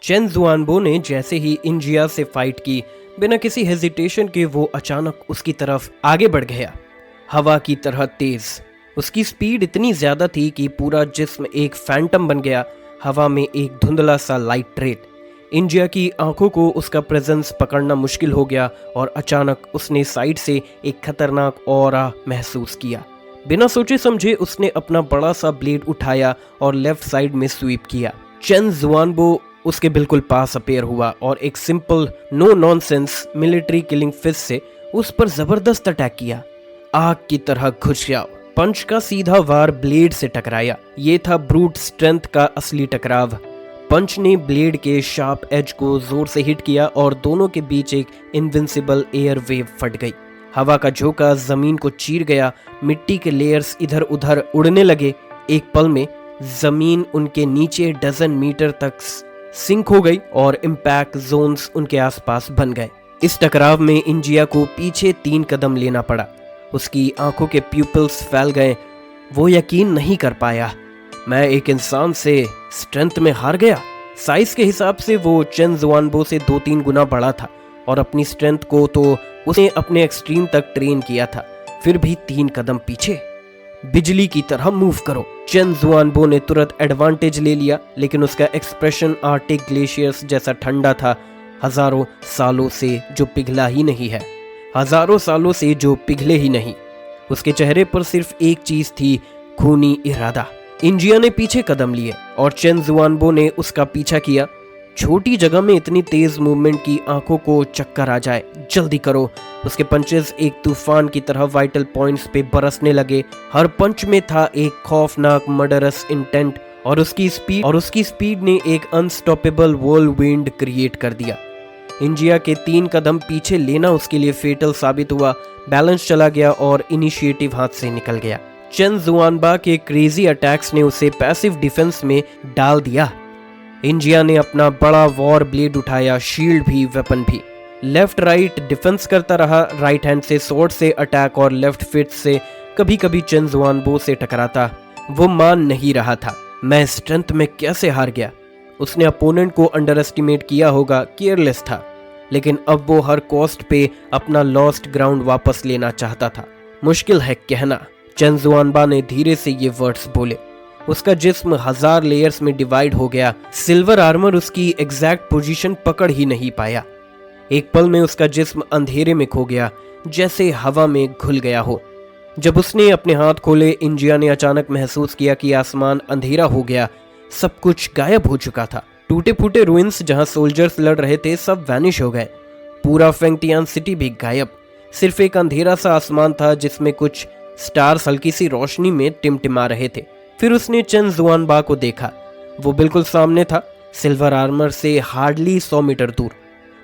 Chain जुआनबो ने जैसे ही इंजिया से फाइट की, बिना किसी हेजिटेशन के वो अचानक उसकी तरफ आगे बढ़ गया, हवा की तरह तेज। उसकी स्पीड इतनी ज्यादा थी कि पूरा जिस्म एक फैंटम बन गया, हवा में एक धुंधला सा लाइट ट्रेल। इंजिया की आंखों को उसका प्रेजेंस पकड़ना मुश्किल हो गया और अचानक उसने साइड से एक खतरनाक ऑरा महसूस किया। बिना सोचे समझे उसने अपना बड़ा सा ब्लेड उठाया और लेफ्ट साइड में स्वीप किया। चेन जुआनबो उसके बिल्कुल पास अपेयर हुआ और एक simple no nonsense military killing fist से उस पर जबरदस्त अटैक किया। आग की तरह घुस गया। पंच का सीधा वार ब्लेड से टकराया। ये था ब्रूट स्ट्रेंथ का असली टकराव। पंच ने ब्लेड के शार्प एज को जोर से हिट किया और दोनों के बीच एक इनविंसिबल एयर वेव फट गई। हवा का झोंका जमीन को चीर गया। मिट्टी के लेयर्स इधर उधर उड़ने लगे। एक पल में जमीन उनके नीचे डजन मीटर तक सिंक हो गई और इम्पैक्ट जोन्स उनके आसपास बन गए। इस टकराव में इंजिया को पीछे 3 कदम लेना पड़ा। उसकी आंखों के प्यूपिल्स फैल गए। वो यकीन नहीं कर पाया, मैं एक इंसान से स्ट्रेंथ में हार गया। साइज के हिसाब से वो चेन जुआनबो से 2-3 गुना बड़ा था और अपनी स्ट्रेंथ को तो उसने अपने एक्सट्रीम तक ट्रेन किया था, फिर भी 3 कदम पीछे। बिजली की तरह मूव करो। चेन जुआनबो ने तुरंत एडवांटेज ले लिया, लेकिन उसका एक्सप्रेशन आर्टिक ग्लेशियर्स जैसा ठंडा था। हजारों सालों से जो पिघला ही नहीं है, हजारों सालों से जो पिघले ही नहीं। उसके चेहरे पर सिर्फ एक चीज थी, खूनी इरादा। इंजिया ने पीछे कदम लिए और चेन जुआनबो ने उसका पीछा किया। छोटी जगह में इतनी तेज मूवमेंट की आंखों को चक्कर आ जाए। जल्दी करो। उसके पंचेस एक तूफान की तरह वाइटल पॉइंट्स पे बरसने लगे। हर पंच में था एक खौफनाक मर्डरस इंटेंट और उसकी स्पीड ने एक अनस्टॉपेबल व्हर्लविंड क्रिएट कर दिया। इंजिया के 3 कदम पीछे लेना उसके लिए फेटल साबित हुआ। बैलेंस चला गया और इनिशिएटिव हाथ से निकल गया। चेन जुआनबा के क्रेजी अटैक्स ने उसे पैसिव डिफेंस में डाल दिया। इंजिया ने अपना बड़ा वॉर ब्लेड उठाया, शील्ड भी, वेपन भी। लेफ्ट राइट डिफेंस करता रहा। राइट हैंड से स्वॉर्ड से अटैक और लेफ्ट फिट से कभी कभी चेन जुआनबो से टकराता। वो मान नहीं रहा था, मैं स्ट्रेंथ में कैसे हार गया। उसने अपोनेंट को अंडर एस्टिमेट किया होगा, केयरलेस था, लेकिन अब वो हर कॉस्ट पे अपना लॉस्ट ग्राउंड वापस लेना चाहता था। मुश्किल है कहना, चेन जुआनबा ने धीरे से ये वर्ड्स बोले। उसका जिस्म 1000 लेयर्स में डिवाइड हो गया। सिल्वर आर्मर उसकी एग्जैक्ट पोजीशन पकड़ ही नहीं पाया। एक पल में उसका जिस्म अंधेरे में खो गया, जैसे हवा में घुल गया हो। जब उसने अपने हाथ खोले, इंजिया ने अचानक महसूस किया कि आसमान अंधेरा हो गया। सब कुछ गायब हो चुका था। टूटे फूटे रुइंस जहां सोल्जर्स लड़ रहे थे, सब वैनिश हो गए। पूरा फेंगटियान सिटी भी गायब। सिर्फ एक अंधेरा सा आसमान था जिसमें कुछ स्टार्स हल्की सी रोशनी में टिमटिमा रहे थे। फिर उसने चेन जुआनबा को देखा। वो बिल्कुल सामने था, सिल्वर आर्मर से हार्डली 100 मीटर दूर।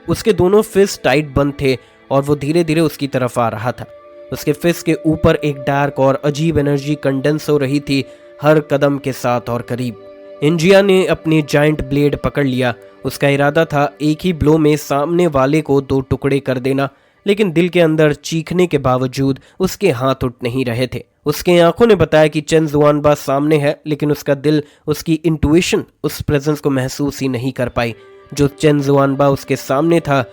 उसके दोनों फिस्ट टाइट बंद थे और वो धीरे धीरे उसकी तरफ आ रहा था। उसके फिस्ट के ऊपर एक डार्क और अजीब एनर्जी कंडेंस हो रही थी, हर कदम के साथ और करीब। इंजिया ने अपने जायंट ब्लेड पकड़ लिया। उसका इरादा था एक ही ब्लो में सामने वाले को 2 टुकड़े कर देना, लेकिन दिल के अंदर चीखने के बावजूद उसके हाथ उठ नहीं रहे थे। उसके आंखों ने बताया कि चेन जुआनबा सामने है, लेकिन उसका दिल, उसकी इंट्यूशन उस प्रेजेंस को महसूस ही नहीं कर पाई। जो चेन जुआनबा उसके सामने था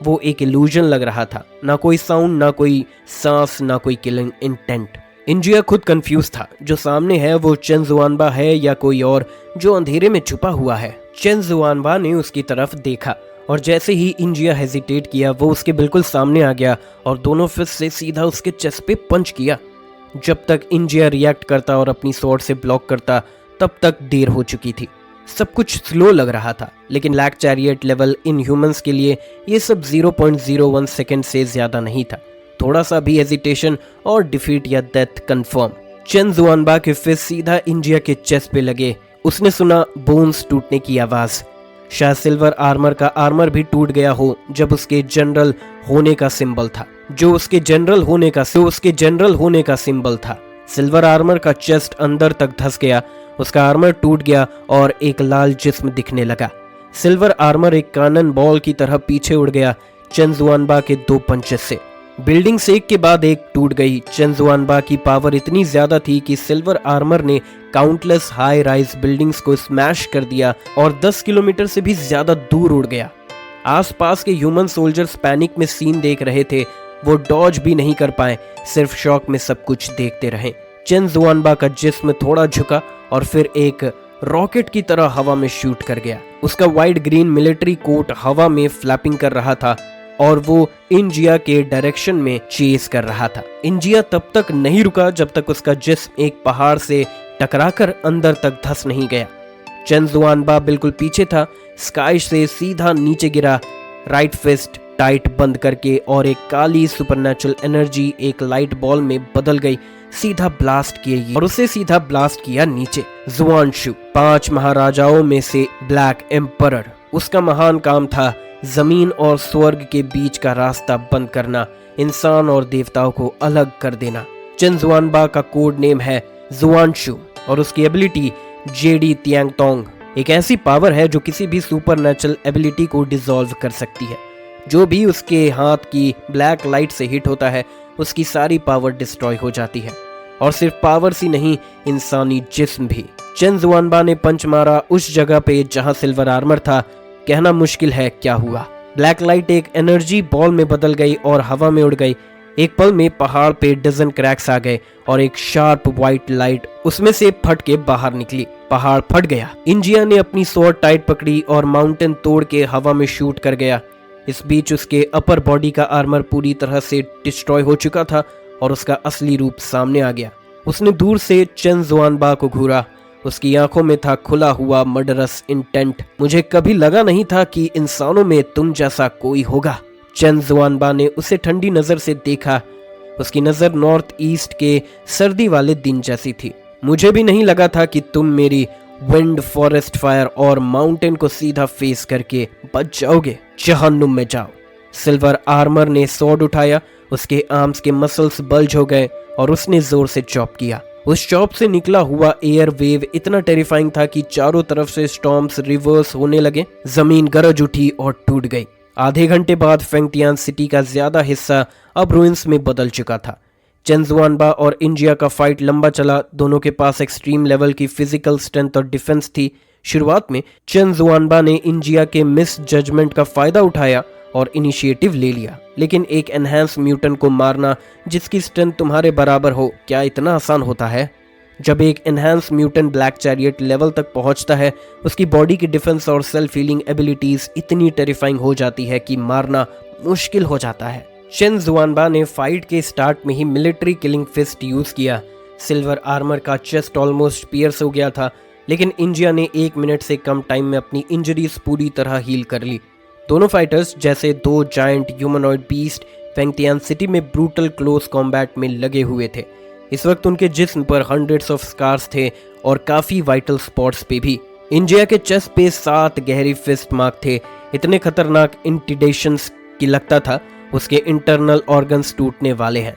वो एक इल्यूजन लग रहा था। ना कोई साउंड, ना कोई सांस, ना कोई किलिंग इंटेंट। इंजिया खुद कंफ्यूज था, जो सामने है वो चेन जुआनबा है या कोई और जो अंधेरे में छुपा हुआ है। चेन जुआनबा ने उसकी तरफ देखा और जैसे ही इंजिया हेजिटेट किया, वो उसके बिल्कुल सामने आ गया और दोनों फिस्ट से सीधा उसके चेस्ट पे पंच किया। जब तक इंजिया रिएक्ट करता और अपनी स्वॉर्ड से ब्लॉक करता, तब तक देर हो चुकी थी। सब कुछ स्लो लग रहा था, लेकिन lack chariot level in humans के लिए ये सब 0.01 सेकेंड से ज्यादा नहीं था। थोड़ा सा भी हेजिटेशन और डिफीट या डेथ कंफर्म। चेन जुआनबा के फिस्ट सीधा इंजिया के चेस्ट पे लगे। उसने सुना बोन्स टूटने की आवाज। शायद सिल्वर आर्मर का आर्मर भी टूट गया हो, जब उसके जनरल होने का सिंबल था। उसके जनरल होने का सिंबल था। सिल्वर आर्मर का चेस्ट अंदर तक धंस गया। उसका आर्मर टूट गया और एक लाल जिस्म दिखने लगा। सिल्वर आर्मर एक कानन बॉल की तरह पीछे उड़ गया चेन जुआनबा के 2 पंचेस से। बिल्डिंग्स एक के बाद एक टूट गई। चेन जुआनबा की पावर इतनी ज्यादा थी कि सिल्वर आर्मर ने काउंटलेस हाई राइज बिल्डिंग्स को स्मैश कर दिया और 10 किलोमीटर से भी ज्यादा दूर उड़ गया। आसपास के ह्यूमन सोल्जर्स पैनिक में सीन देख रहे थे। वो डॉज भी नहीं कर पाए, सिर्फ शॉक में सब कुछ देखते रहे। चेन जुआनबा का जिस्म थोड़ा झुका और फिर एक रॉकेट की तरह हवा में शूट कर गया। उसका वाइट ग्रीन मिलिट्री कोट हवा में फ्लैपिंग कर रहा था और वो इंजिया के डायरेक्शन में चेस कर रहा था। इंजिया तब तक नहीं रुका जब तक उसका जिस्म एक पहाड़ से टकराकर अंदर तक धंस नहीं गया। चेन जुआनबा बिल्कुल पीछे था, स्काई से सीधा नीचे गिरा, राइट फिस्ट टाइट बंद करके, और एक काली सुपरनैचुरल एनर्जी एक लाइट बॉल में बदल गई। सीधा ब्लास्ट किए और उसे सीधा ब्लास्ट किया नीचे। जुआनशु 5 महाराजाओं में से ब्लैक एम्परर। उसका महान काम था जमीन और स्वर्ग के बीच का रास्ता बंद करना, इंसान और देवताओं को अलग कर देना। चेन जुआनबा का कोड नेम है जुआनशु और उसकी एबिलिटी जेडी तियांगतोंग एक ऐसी पावर है जो किसी भी सुपरनैचुरल एबिलिटी को डिसॉल्व कर सकती है। जो भी उसके हाथ की ब्लैक लाइट से हिट होता है उसकी सारी पावर डिस्ट्रॉय हो जाती है, और सिर्फ पावर सी नहीं, इंसानी जिस्म भी। चेन जुआनबा ने पंच मारा उस जगह पे जहां सिल्वर आर्मर था। कहना मुश्किल है क्या हुआ। ब्लैक लाइट एक एनर्जी बॉल में बदल गई और हवा में उड़ गई। एक पल में पहाड़ पे डजन क्रैक्स आ गए और एक शार्प व्हाइट लाइट उसमें से फट के बाहर निकली। पहाड़ फट गया। इंजिया ने अपनी स्वॉर्ड टाइट पकड़ी और माउंटेन तोड़ के हवा में शूट कर गया। इस बीच उसके अपर बॉडी का आर्मर पूरी तरह से डिस्ट्रॉय हो चुका था और उसका असली रूप सामने आ गया। उसने दूर से चेन जुआनबा को घूरा। उसकी आंखों में था खुला हुआ मर्डरस इंटेंट। मुझे कभी लगा नहीं था कि इंसानों में तुम जैसा कोई होगा। चेन जुआनबा ने उसे ठंडी नजर से देखा। उसकी नजर नॉर्थ ईस्ट के सर्दी वाले दिन जैसी थी। मुझे भी नहीं लगा था कि तुम मेरी विंड, फॉरेस्ट फायर और माउंटेन को सीधा फेस करके बच जाओगे। जहन्नुम में जाओ। सिल्वर आर्मर ने स्वॉर्ड उठाया। उसके आर्म्स के मसल्स बल्ज हो गए और उसने जोर से चॉप किया। उस चॉप से निकला हुआ एयर वेव इतना टेरिफाइंग था कि चारों तरफ से स्टॉर्म्स रिवर्स होने लगे। जमीन गरज उठी और टूट गई। आधे घंटे बाद फेंगटियान सिटी का ज्यादा हिस्सा अब रुइंस में बदल चुका था। चेन जुआनबा और इंजिया का फाइट लंबा चला। दोनों के पास एक्सट्रीम लेवल की फिजिकल स्ट्रेंथ और डिफेंस थी। शुरुआत में चेन जुआनबा ने इंजिया के मिस जजमेंट का फायदा उठाया और इनिशिएटिव ले लिया, लेकिन एक एनहांस म्यूटेंट को मारना जिसकी स्ट्रेंथ तुम्हारे बराबर हो, क्या इतना आसान होता है? जब एक enhance mutant black chariot level तक पहुंचता है, उसकी बॉडी की डिफेंस और सेल्फ हीलिंग एबिलिटीज इतनी टेरिफाइंग हो जाती है कि मारना मुश्किल हो जाता है। चेन जुआनबा ने फाइट के स्टार्ट में ही मिलिट्री किलिंग फिस्ट यूज किया। सिल्वर आर्मर का चेस्ट ऑलमोस्ट पियर्स हो गया था, लेकिन इंजिया ने 1 मिनट से कम टाइम में अपनी इंजरीज पूरी तरह हील कर ली। दोनों फाइटर्स जैसे 2 जायंट ह्यूमनॉइड बीस्ट फेंगटियान सिटी में ब्रूटल क्लोज कॉम्बैट में लगे हुए थे। इस वक्त उनके जिस्म पर हंड्रेड्स ऑफ स्कार्स थे और काफी वाइटल स्पॉट्स पे भी। इंजिया के चेस्ट पे 7 गहरी फिस्ट मार्क थे। इतने खतरनाक इंटिडेशंस की लगता था उसके इंटरनल ऑर्गन्स टूटने वाले हैं।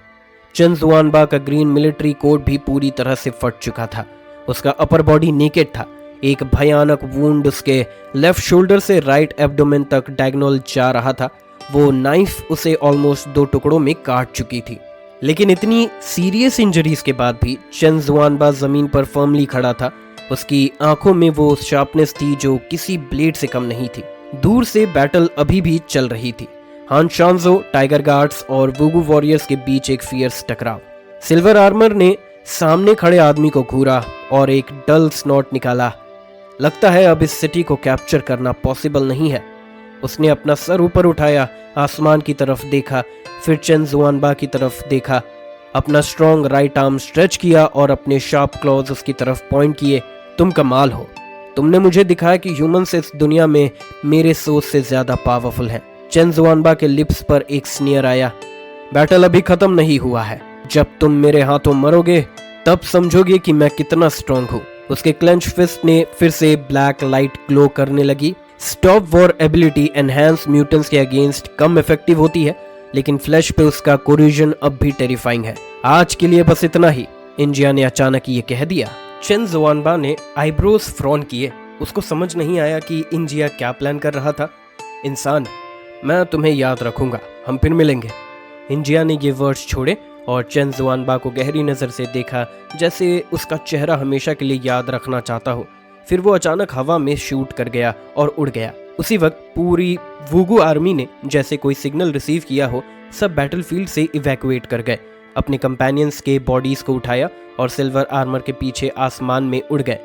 चेन जुआनबा का ग्रीन मिलिट्री कोट भी पूरी तरह से फट चुका था। उसका अपर बॉडी नेकेड था। एक भयानक वुंड उसके लेफ्ट शोल्डर से राइट एब्डोमेन तक डायगोनल जा रहा था। वो नाइफ उसे ऑलमोस्ट 2 टुकड़ों में काट चुकी थी। लेकिन इतनी सीरियस इंजरीज के बाद भी चेन जुआनबा जमीन पर फर्मली खड़ा था। उसकी आंखों में वो शार्पनेस थी जो किसी ब्लेड से कम नहीं थी। दूर से बैटल अभी भी चल रही थी। हान शांजो, टाइगर गार्ड्स और वुगू वॉरियर्स के बीच एक फियर्स टकराव। सिल्वर आर्मर ने सामने खड़े आदमी को घूरा और एक डल स्नॉट निकाला। लगता है अब इस सिटी को कैप्चर करना पॉसिबल नहीं है। उसने अपना सर ऊपर उठाया, आसमान की तरफ देखा, फिर चेन जुआनबा की तरफ देखा, अपना स्ट्रॉन्ग राइट आर्म स्ट्रेच किया और अपने शार्प क्लॉज उसकी तरफ पॉइंट किए। तुम कमाल हो। तुमने मुझे दिखाया कि ह्यूमंस इस दुनिया में मेरे सोच से ज्यादा पावरफुल हैं। चेन जुआनबा के लिप्स पर एक स्नीयर आया। बैटल अभी खत्म नहीं हुआ है। जब तुम मेरे हाथों मरोगे तब समझोगे कि मैं कितना स्ट्रॉन्ग हूँ। उसके क्लेंच फिस्ट ने फिर से ब्लैक लाइट ग्लो करने लगी। Stop war ability enhance mutants के अगेंस्ट कम इफेक्टिव होती है, लेकिन फ्लैश पे उसका कोरिजन अब भी टेरिफाइंग है। आज के लिए बस इतना ही, इंजिया ने अचानक ये कह दिया। चेन जुआनबा ने आईब्रोज फ्रॉन किए। उसको समझ नहीं आया कि इंजिया क्या प्लान कर रहा था। इंसान, मैं तुम्हें याद रखूंगा, हम फिर मिलेंगे। इंजिया ने ये वर्ड्स छोड़े और चेन जुआनबा को गहरी नज़र से देखा, जैसे उसका चेहरा हमेशा के लिए याद रखना चाहता हो। फिर वो अचानक हवा में शूट कर गया और उड़ गया। उसी वक्त पूरी वुगु आर्मी ने जैसे कोई सिग्नल रिसीव किया हो, सब बैटलफील्ड से इवैक्यूएट कर गए, अपने कंपेनियंस के बॉडीज को उठाया और सिल्वर आर्मर के पीछे आसमान में उड़ गए।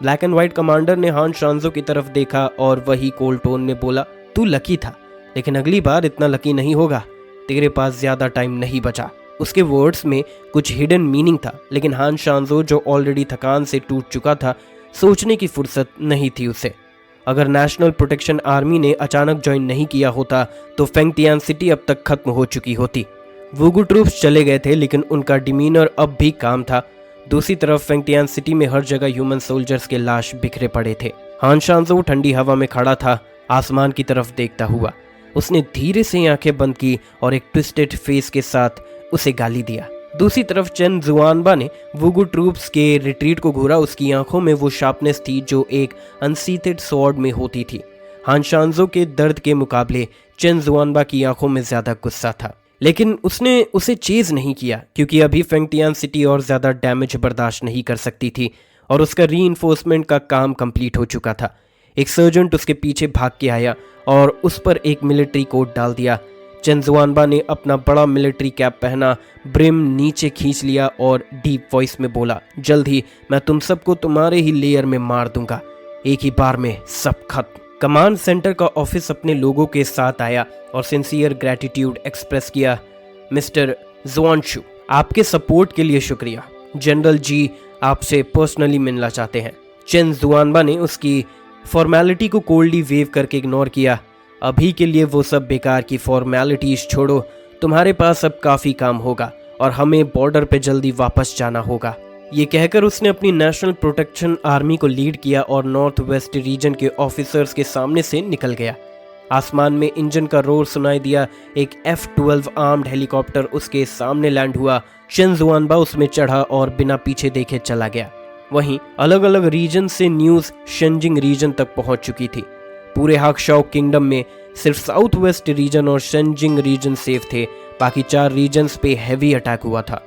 ब्लैक एंड व्हाइट कमांडर ने हान शांजो की तरफ देखा और वही कोल्ड टोन में बोला, तू लकी था, लेकिन अगली बार इतना लकी नहीं होगा, तेरे पास ज्यादा टाइम नहीं बचा। उसके वर्ड्स में कुछ हिडन मीनिंग था, लेकिन हान शांजो जो ऑलरेडी थकान से टूट चुका था, सोचने की फुर्सत नहीं थी उसे। अगर नेशनल प्रोटेक्शन आर्मी ने अचानक ज्वाइन नहीं किया होता तो फेंगटियान सिटी अब तक खत्म हो चुकी होती। वुगु ट्रूप्स चले गए थे, लेकिन उनका डिमीनर अब भी काम था। दूसरी तरफ फेंगटियान सिटी में हर जगह ह्यूमन सोल्जर्स के लाश बिखरे पड़े थे। हान शांजो ठंडी हवा में खड़ा था, आसमान की तरफ देखता हुआ। उसने धीरे से आंखें बंद की और एक ट्विस्टेड फेस के साथ उसे गाली दिया। दूसरी तरफ चेन जुआनबा ने वुगु ट्रूप्स के रिट्रीट को घूरा। उसकी आंखों में वो शार्पनेस थी जो एक अनसीथेड स्वॉर्ड में होती थी। हान शांजो के दर्द के मुकाबले चेन जुआनबा की आंखों में ज्यादा गुस्सा था, लेकिन उसने उसे चेज नहीं किया क्योंकि अभी फेंगटियान सिटी और ज्यादा डैमेज बर्दाश्त नहीं कर सकती थी और उसका रीइंफोर्समेंट का काम कंप्लीट हो चुका था। एक सर्जेंट उसके पीछे भाग के आया और उस पर एक मिलिट्री कोट डाल दिया। चेन जुआनबा ने अपना बड़ा मिलिट्री कैप पहना, ब्रिम नीचे खींच लिया और डीप वॉइस में बोला, जल्द ही मैं तुम सबको तुम्हारे ही लेयर में मार दूंगा, एक ही बार में सब खत्म। कमांड सेंटर का ऑफिस अपने लोगों के साथ आया और सिंसियर ग्रेटिट्यूड एक्सप्रेस किया। मिस्टर जुआनशु, आपके सपोर्ट के लिए शुक्रिया। जनरल जी आपसे पर्सनली मिलना चाहते हैं। चेन जुआनबा ने उसकी फॉर्मेलिटी को कोल्डली वेव करके इग्नोर किया। अभी के लिए वो सब बेकार की फॉर्मेलिटीज छोड़ो, तुम्हारे पास अब काफ़ी काम होगा और हमें बॉर्डर पे जल्दी वापस जाना होगा। ये कहकर उसने अपनी नेशनल प्रोटेक्शन आर्मी को लीड किया और नॉर्थ वेस्ट रीजन के ऑफिसर्स के सामने से निकल गया। आसमान में इंजन का रोर सुनाई दिया। एक F-12 आर्म्ड हेलीकॉप्टर उसके सामने लैंड हुआ। चेन जुआनबा उसमें चढ़ा और बिना पीछे देखे चला गया। वहीं अलग अलग रीजन से न्यूज़ शेंजिंग रीजन तक पहुंच चुकी थी। पूरे हाक्शाओ किंगडम में सिर्फ साउथ वेस्ट रीजन और शेंजिंग रीजन सेफ थे, बाकी 4 रीजन्स पे हैवी अटैक हुआ था।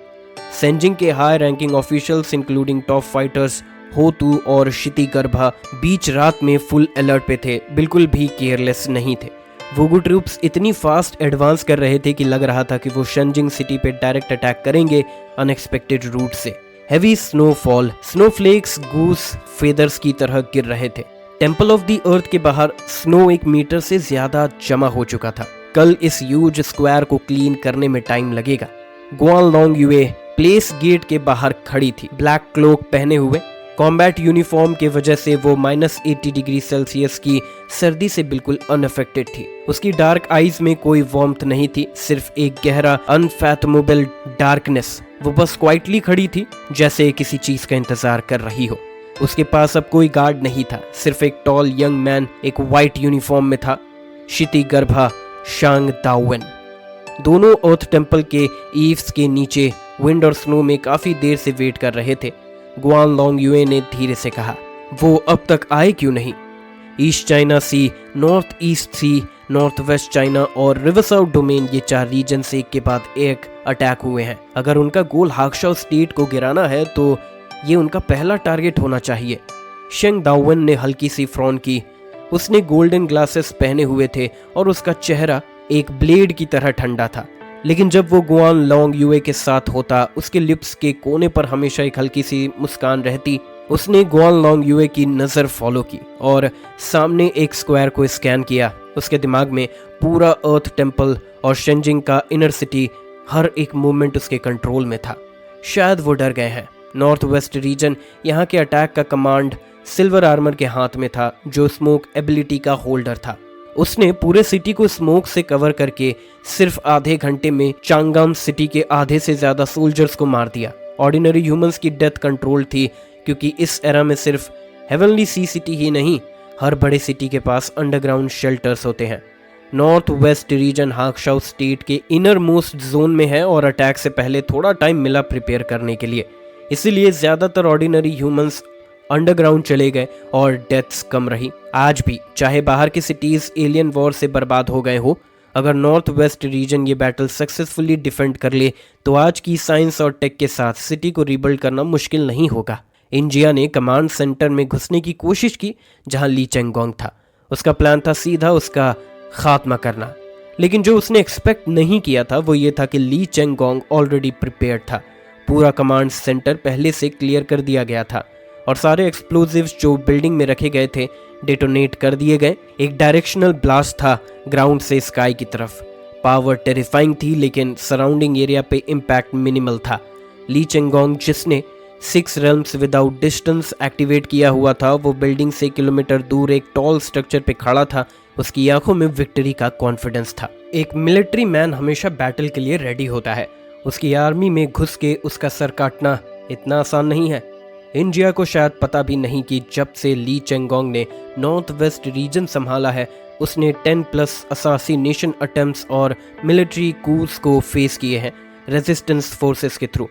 शेंजिंग के high ranking officials including top fighters होतू और शिती गर्भा बीच रात में फुल अलर्ट पे थे, बिल्कुल भी केयरलेस नहीं थे। वुगु ट्रूप्स इतनी फास्ट एडवांस कर रहे थे कि लग रहा था कि वो शेंजिंग सिटी पे डायरेक्ट अटैक करेंगे अनएक्सपेक्टेड रूट से। Heavy snowfall, snowflakes goose feathers की तरह गिर रहे थे। टेम्पल ऑफ द अर्थ के बाहर स्नो 1 मीटर से ज्यादा जमा हो चुका था। कल इस ह्यूज स्क्वायर को क्लीन करने में टाइम लगेगा। गुआनलोंग युए प्लेस गेट के बाहर खड़ी थी, ब्लैक क्लोक पहने हुए। कॉम्बैट यूनिफॉर्म के वजह से वो -80 डिग्री सेल्सियस की सर्दी से बिल्कुल अनअफेक्टेड थी। उसकी डार्क आईज में कोई वार्मथ नहीं थी, सिर्फ एक गहरा अनफैथमेबल डार्कनेस। वो बस क्वाइटली खड़ी थी, जैसे किसी चीज का इंतजार कर रही हो। उसके पास अब कोई गार्ड नहीं था, सिर्फ एक टॉल यंग मैन एक वाइट यूनिफॉर्म में था, शिती गर्भा शांग दाओवेन। दोनों अर्थ टेम्पल के ईव्स के नीचे विंड और स्नो में काफी देर से वेट कर रहे थे। गुआनलोंग युए ने धीरे से कहा, वो अब तक आए क्यों नहीं? ईस्ट चाइना सी, नॉर्थ ईस्ट सी, नॉर्थ वेस्ट चाइना और रिवर साउथ डोमेन, ये 4 रीजन से एक के बाद एक अटैक हुए हैं। अगर उनका गोल हाक्शाओ स्टेट को गिराना है तो ये उनका पहला टारगेट होना चाहिए। शेंग दाओवेन ने हल्की सी फ्रॉन की। उसने गोल्डन ग्लासेस पहने हुए थे और उसका चेहरा एक ब्लेड की तरह ठंडा था, लेकिन जब वो गुआनलोंग युए के साथ होता, उसके लिप्स के कोने पर हमेशा एक हल्की सी मुस्कान रहती। उसने गुआनलोंग युए की नज़र फॉलो की और सामने एक स्क्वायर को स्कैन किया। उसके दिमाग में पूरा अर्थ टेम्पल और शेंजिंग का इनर सिटी, हर एक मूवमेंट उसके कंट्रोल में था। शायद वो डर गए हैं। नॉर्थ वेस्ट रीजन, यहाँ के अटैक का कमांड सिल्वर आर्मर के हाथ में था, जो स्मोक एबिलिटी का होल्डर था। उसने पूरे सिटी को स्मोक से कवर करके सिर्फ आधे घंटे में चांगम सिटी के आधे से ज्यादा सोल्जर्स को मार दिया। ऑर्डिनरी ह्यूमंस की डेथ कंट्रोल थी, क्योंकि इस एरा में सिर्फ हेवनली सी सिटी ही नहीं, हर बड़े सिटी के पास अंडरग्राउंड शेल्टर्स होते हैं। नॉर्थ वेस्ट रीजन हाक्शाओ स्टेट के इनर मोस्ट जोन में है और अटैक से पहले थोड़ा टाइम मिला प्रिपेयर करने के लिए, इसीलिए ज्यादातर ऑर्डिनरी ह्यूमंस अंडरग्राउंड चले गए और डेथ्स कम रही। आज भी चाहे बाहर की सिटीज एलियन वॉर से बर्बाद हो गए हो, अगर नॉर्थ वेस्ट रीजन ये बैटल सक्सेसफुली डिफेंड कर ले तो आज की साइंस और टेक के साथ सिटी को रिबिल्ड करना मुश्किल नहीं होगा। इंडिया ने कमांड सेंटर में घुसने की कोशिश की जहां ली चेंगोंग था। उसका प्लान था सीधा उसका खात्मा करना, लेकिन जो उसने एक्सपेक्ट नहीं किया था वो ये था कि ली चेंगोंग ऑलरेडी प्रिपेयर्ड था। पूरा कमांड सेंटर पहले से क्लियर कर दिया गया था और सारे एक्सप्लोजिव्स जो बिल्डिंग में रखे गए थे डेटोनेट कर दिए गए। एक डायरेक्शनल ब्लास्ट था ग्राउंड से स्काई की तरफ। पावर टेरिफाइंग थी लेकिन सराउंडिंग एरिया पे इम्पैक्ट मिनिमल था। ली चेंगोंग जिसने 6 रेल्म्स विदाउट डिस्टेंस एक्टिवेट किया हुआ था, वो बिल्डिंग से किलोमीटर दूर एक टॉल स्ट्रक्चर पे खड़ा था। उसकी आंखों में विक्ट्री का कॉन्फिडेंस था। एक मिलिट्री मैन हमेशा बैटल के लिए रेडी होता है। उसकी आर्मी में घुस के उसका सर काटना इतना आसान नहीं है। इंडिया को शायद पता भी नहीं कि जब से ली चेंगोंग ने नॉर्थ वेस्ट रीजन संभाला है उसने 10+ असासिनेशन अटेम्प्ट्स और मिलिट्री कूस को फेस किए हैं रेजिस्टेंस फोर्सेस के थ्रू।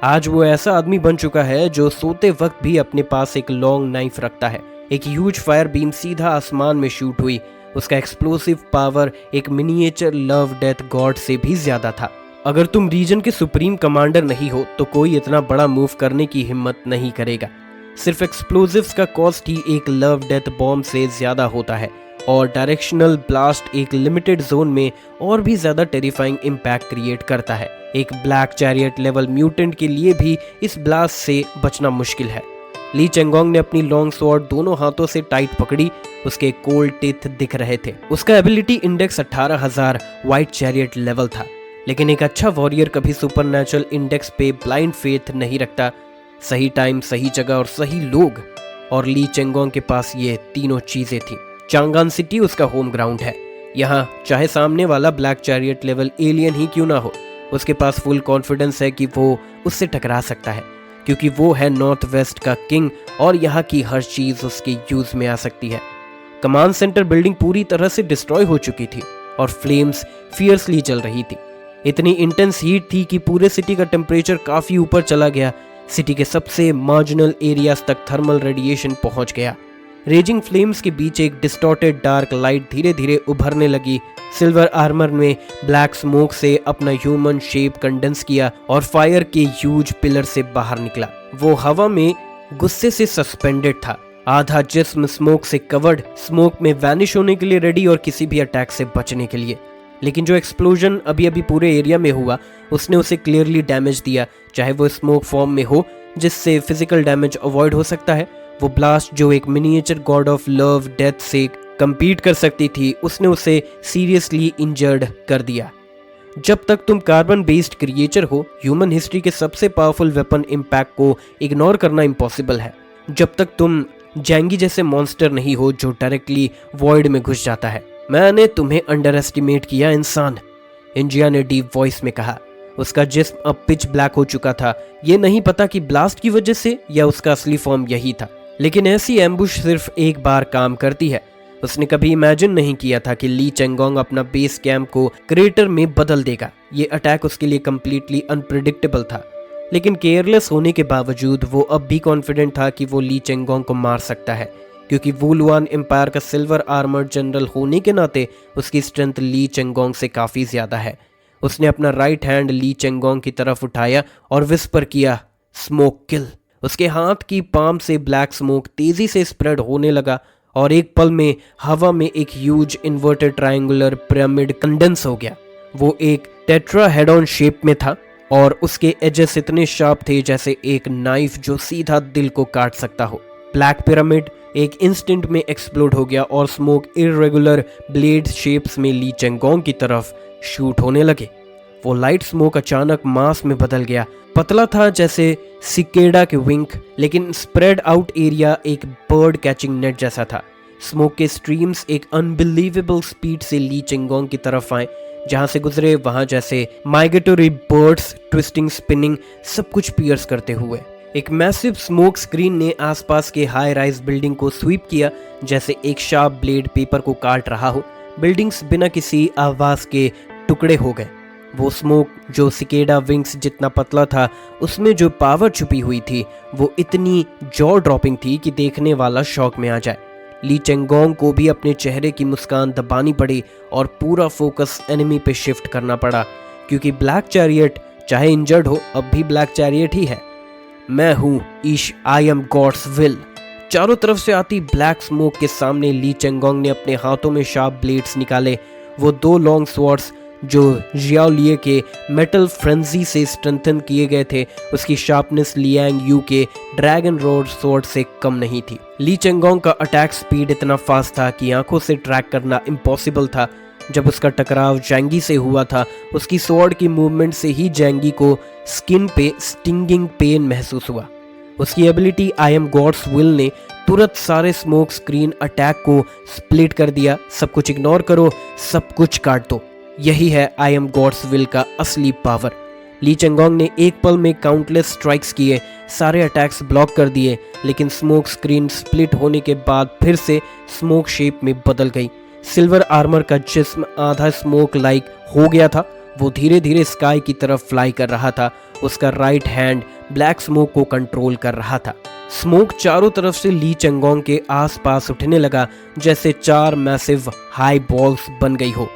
आज वो ऐसा आदमी बन चुका है जो सोते वक्त भी अपने पास एक लॉन्ग नाइफ रखता है। एक ह्यूज फायर बीम सीधा आसमान में शूट हुई। उसका एक्सप्लोसिव पावर एक मिनिएचर लव डेथ गॉड से भी ज्यादा था। अगर तुम रीजन के सुप्रीम कमांडर नहीं हो तो कोई इतना बड़ा मूव करने की हिम्मत नहीं करेगा। सिर्फ एक्सप्लोजिव्स का कॉस्ट ही एक लव डेथ बॉम्ब से ज्यादा होता है और डायरेक्शनल ब्लास्ट एक लिमिटेड जोन में और भी ज्यादा टेरिफाइंग इम्पैक्ट क्रिएट करता है। एक ब्लैक चैरियट लेवल म्यूटेंट के लिए भी इस ब्लास्ट से बचना मुश्किल है। ली चेंगोंग ने अपनी लॉन्ग स्वॉर्ड दोनों हाथों से टाइट पकड़ी। उसके कोल्ड टीथ दिख रहे थे। उसका ability index 18,000 white chariot level था, लेकिन एक अच्छा वॉरियर कभी सुपरनैचुरल इंडेक्स पे ब्लाइंड फेथ नहीं रखता। सही टाइम, सही जगह और सही लोग, और ली चेंगोंग के पास ये तीनों चीजें थी। चांगान सिटी उसका होम ग्राउंड है। यहाँ चाहे सामने वाला ब्लैक चैरियट लेवल एलियन ही क्यों ना हो, उसके पास फुल कॉन्फिडेंस है कि वो उससे टकरा सकता है, क्योंकि वो है नॉर्थ वेस्ट का किंग और यहाँ की हर चीज उसके यूज में आ सकती है। कमांड सेंटर बिल्डिंग पूरी तरह से डिस्ट्रॉय हो चुकी थी और फ्लेम्स फियर्सली चल रही थी। इतनी इंटेंस हीट थी कि पूरे सिटी का टेम्परेचर काफी ऊपर चला गया। सिटी के सबसे मार्जिनल एरियाज तक थर्मल रेडिएशन पहुंच गया। रेजिंग फ्लेम्स के बीच एक डिस्टॉर्टेड डार्क लाइट धीरे धीरे उभरने लगी। सिल्वर आर्मर में ब्लैक स्मोक से अपना ह्यूमन शेप कंडेंस किया और फायर के ह्यूज पिलर से बाहर निकला। वो हवा में गुस्से से सस्पेंडेड था, आधा जिस्म स्मोक से कवर्ड, स्मोक में वैनिश होने के लिए रेडी और किसी भी अटैक से बचने के लिए। लेकिन जो एक्सप्लोजन अभी अभी पूरे एरिया में हुआ उसने उसे क्लियरली डैमेज दिया, चाहे वो स्मोक फॉर्म में हो जिससे फिजिकल डैमेज अवॉइड हो सकता है। वो ब्लास्ट जो एक miniature god of love death से कंपीट कर सकती थी, उसने उसे सीरियसली इंजर्ड कर दिया। जब तक तुम कार्बन बेस्ड क्रिएचर हो, ह्यूमन हिस्ट्री के सबसे पावरफुल वेपन इम्पैक्ट को इग्नोर करना इम्पॉसिबल है। जब तक तुम जैंगी जैसे मॉन्स्टर नहीं हो जो डायरेक्टली वॉइड में घुस जाता है। मैंने तुम्हें अंडर एस्टिमेट किया इंसान, इंडिया ने डीप वॉइस में कहा। उसका जिस्म अब पिच ब्लैक हो चुका था। ये नहीं पता कि ब्लास्ट की वजह से या उसका असली फॉर्म यही था, लेकिन ऐसी एम्बुश सिर्फ एक बार काम करती है। उसने कभी इमेजिन नहीं किया था कि ली चेंगोंग अपना बेस कैंप को क्रेटर में बदल देगा। ये अटैक उसके लिए कंप्लीटली अनप्रिडिक्टेबल था, लेकिन केयरलेस होने के बावजूद वो अब भी कॉन्फिडेंट था कि वो ली चेंगोंग को मार सकता है, क्योंकि वुलुआन एम्पायर का सिल्वर आर्मर्ड जनरल होने के नाते उसकी स्ट्रेंथ ली चेंगोंग से काफ़ी ज़्यादा है। उसने अपना राइट हैंड ली चेंगोंग की तरफ उठाया और विस्पर किया, स्मोक किल। उसके हाथ की पाम से ब्लैक स्मोक तेजी से स्प्रेड होने लगा और एक पल में हवा में एक huge inverted triangular pyramid condense हो गया। वो एक टेट्राहेडॉन शेप में था और उसके एजेस इतने शार्प थे जैसे एक नाइफ जो सीधा दिल को काट सकता हो। ब्लैक पिरामिड एक इंस्टेंट में एक्सप्लोड हो गया और स्मोक इररेगुलर ब्लेड शेप्स में ली चेंगोंग की तरफ शूट होने लगे। वो लाइट स्मोक अचानक मास में बदल गया। पतला था जैसे सिकेडा के विंग, लेकिन स्प्रेड आउट एरिया एक बर्ड कैचिंग नेट जैसा था। स्मोक के स्ट्रीम्स एक अनबिलीवेबल स्पीड से ली चेंगोंग की तरफ आए। जहां से गुजरे वहां जैसे माइग्रेटरी बर्ड्स ट्विस्टिंग स्पिनिंग सब कुछ पियर्स करते हुए। एक मैसिव स्मोक स्क्रीन ने आसपास के हाई राइज बिल्डिंग को स्वीप किया जैसे एक शार्प ब्लेड पेपर को काट रहा हो। बिल्डिंग्स बिना किसी आवाज के टुकड़े हो गए। वो स्मोक जो सिकेडा विंग्स जितना पतला था, उसमें जो पावर छुपी हुई थी वो इतनी जॉ ड्रॉपिंग थी कि देखने वाला शॉक में आ जाए। ली चेंगोंग को भी अपने चेहरे की मुस्कान दबानी पड़ी और पूरा फोकस एनिमी पे शिफ्ट करना पड़ा, क्योंकि ब्लैक चैरियट चाहे इंजर्ड हो अब भी ब्लैक चैरियट ही है। मैं हूँ ईश, आई एम गॉड्स विल। चारों तरफ से आती ब्लैक स्मोक के सामने ली चेंगोंग ने अपने हाथों में शार्प ब्लेड्स निकाले। वो 2 लॉन्ग स्वॉर्ड्स जो जियाओ लिये के मेटल फ्रेंजी से स्ट्रेंथन किए गए थे, उसकी शार्पनेस लियांग यू के ड्रैगन रोड स्वॉर्ड से कम नहीं थी। ली चेंगोंग का अटैक स्पीड इतना फास्ट था कि आंखों से ट्रैक करना इम्पॉसिबल था। जब उसका टकराव जैंगी से हुआ था, उसकी स्वॉर्ड की मूवमेंट से ही जैंगी को स्किन पे स्टिंगिंग पेन महसूस हुआ। उसकी ability I am God's will ने तुरंत सारे स्मोक स्क्रीन अटैक को स्प्लिट कर दिया। सब कुछ इग्नोर करो, सब कुछ काट दो। यही है आई एम गॉड्स विल का असली पावर। ली चेंगोंग ने एक पल में काउंटलेस स्ट्राइक्स किए, सारे अटैक्स ब्लॉक कर दिए, लेकिन स्मोक स्क्रीन स्प्लिट होने के बाद फिर से स्मोक शेप में बदल गई। सिल्वर आर्मर का जिस्म आधा स्मोक लाइक हो गया था। वो धीरे धीरे स्काई की तरफ फ्लाई कर रहा था। उसका राइट हैंड ब्लैक स्मोक को कंट्रोल कर रहा था। स्मोक चारों तरफ से ली चेंगोंग के आसपास उठने लगा, जैसे 4 मैसिव हाई बॉल्स बन गई हो।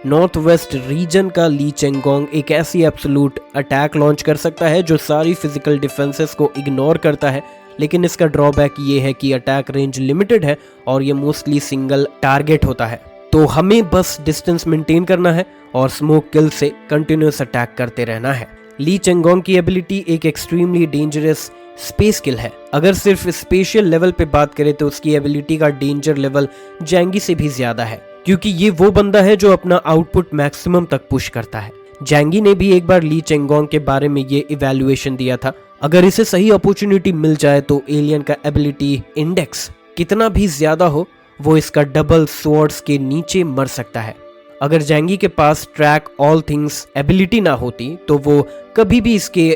नॉर्थ वेस्ट रीजन का ली चेंगोंग एक ऐसी एब्सोल्यूट अटैक लॉन्च कर सकता है जो सारी फिजिकल डिफेंसेस को इग्नोर करता है, लेकिन इसका ड्रॉबैक ये है कि अटैक रेंज लिमिटेड है और ये मोस्टली सिंगल टारगेट होता है। तो हमें बस डिस्टेंस मेंटेन करना है और स्मोक किल से कंटिन्यूस अटैक करते रहना है। ली चेंगोंग की एबिलिटी एक एक्सट्रीमली डेंजरस स्पेस किल है। अगर सिर्फ स्पेशियल लेवल पे बात करें तो उसकी एबिलिटी का डेंजर लेवल जैंगी से भी ज्यादा है, क्योंकि ये वो बंदा है जो अपना आउटपुट मैक्सिमम तक पुश करता है। जैंगी ने भी एक बार ली चेंगोंग के बारे में ये इवैल्यूएशन दिया था, अगर इसे सही अपॉर्चुनिटी मिल जाए तो एलियन का एबिलिटी इंडेक्स कितना भी ज्यादा हो, वो इसका डबल स्वॉर्ड्स के नीचे मर सकता है। अगर जैंगी के पास ट्रैक ऑल थिंग्स एबिलिटी ना होती तो वो कभी भी इसके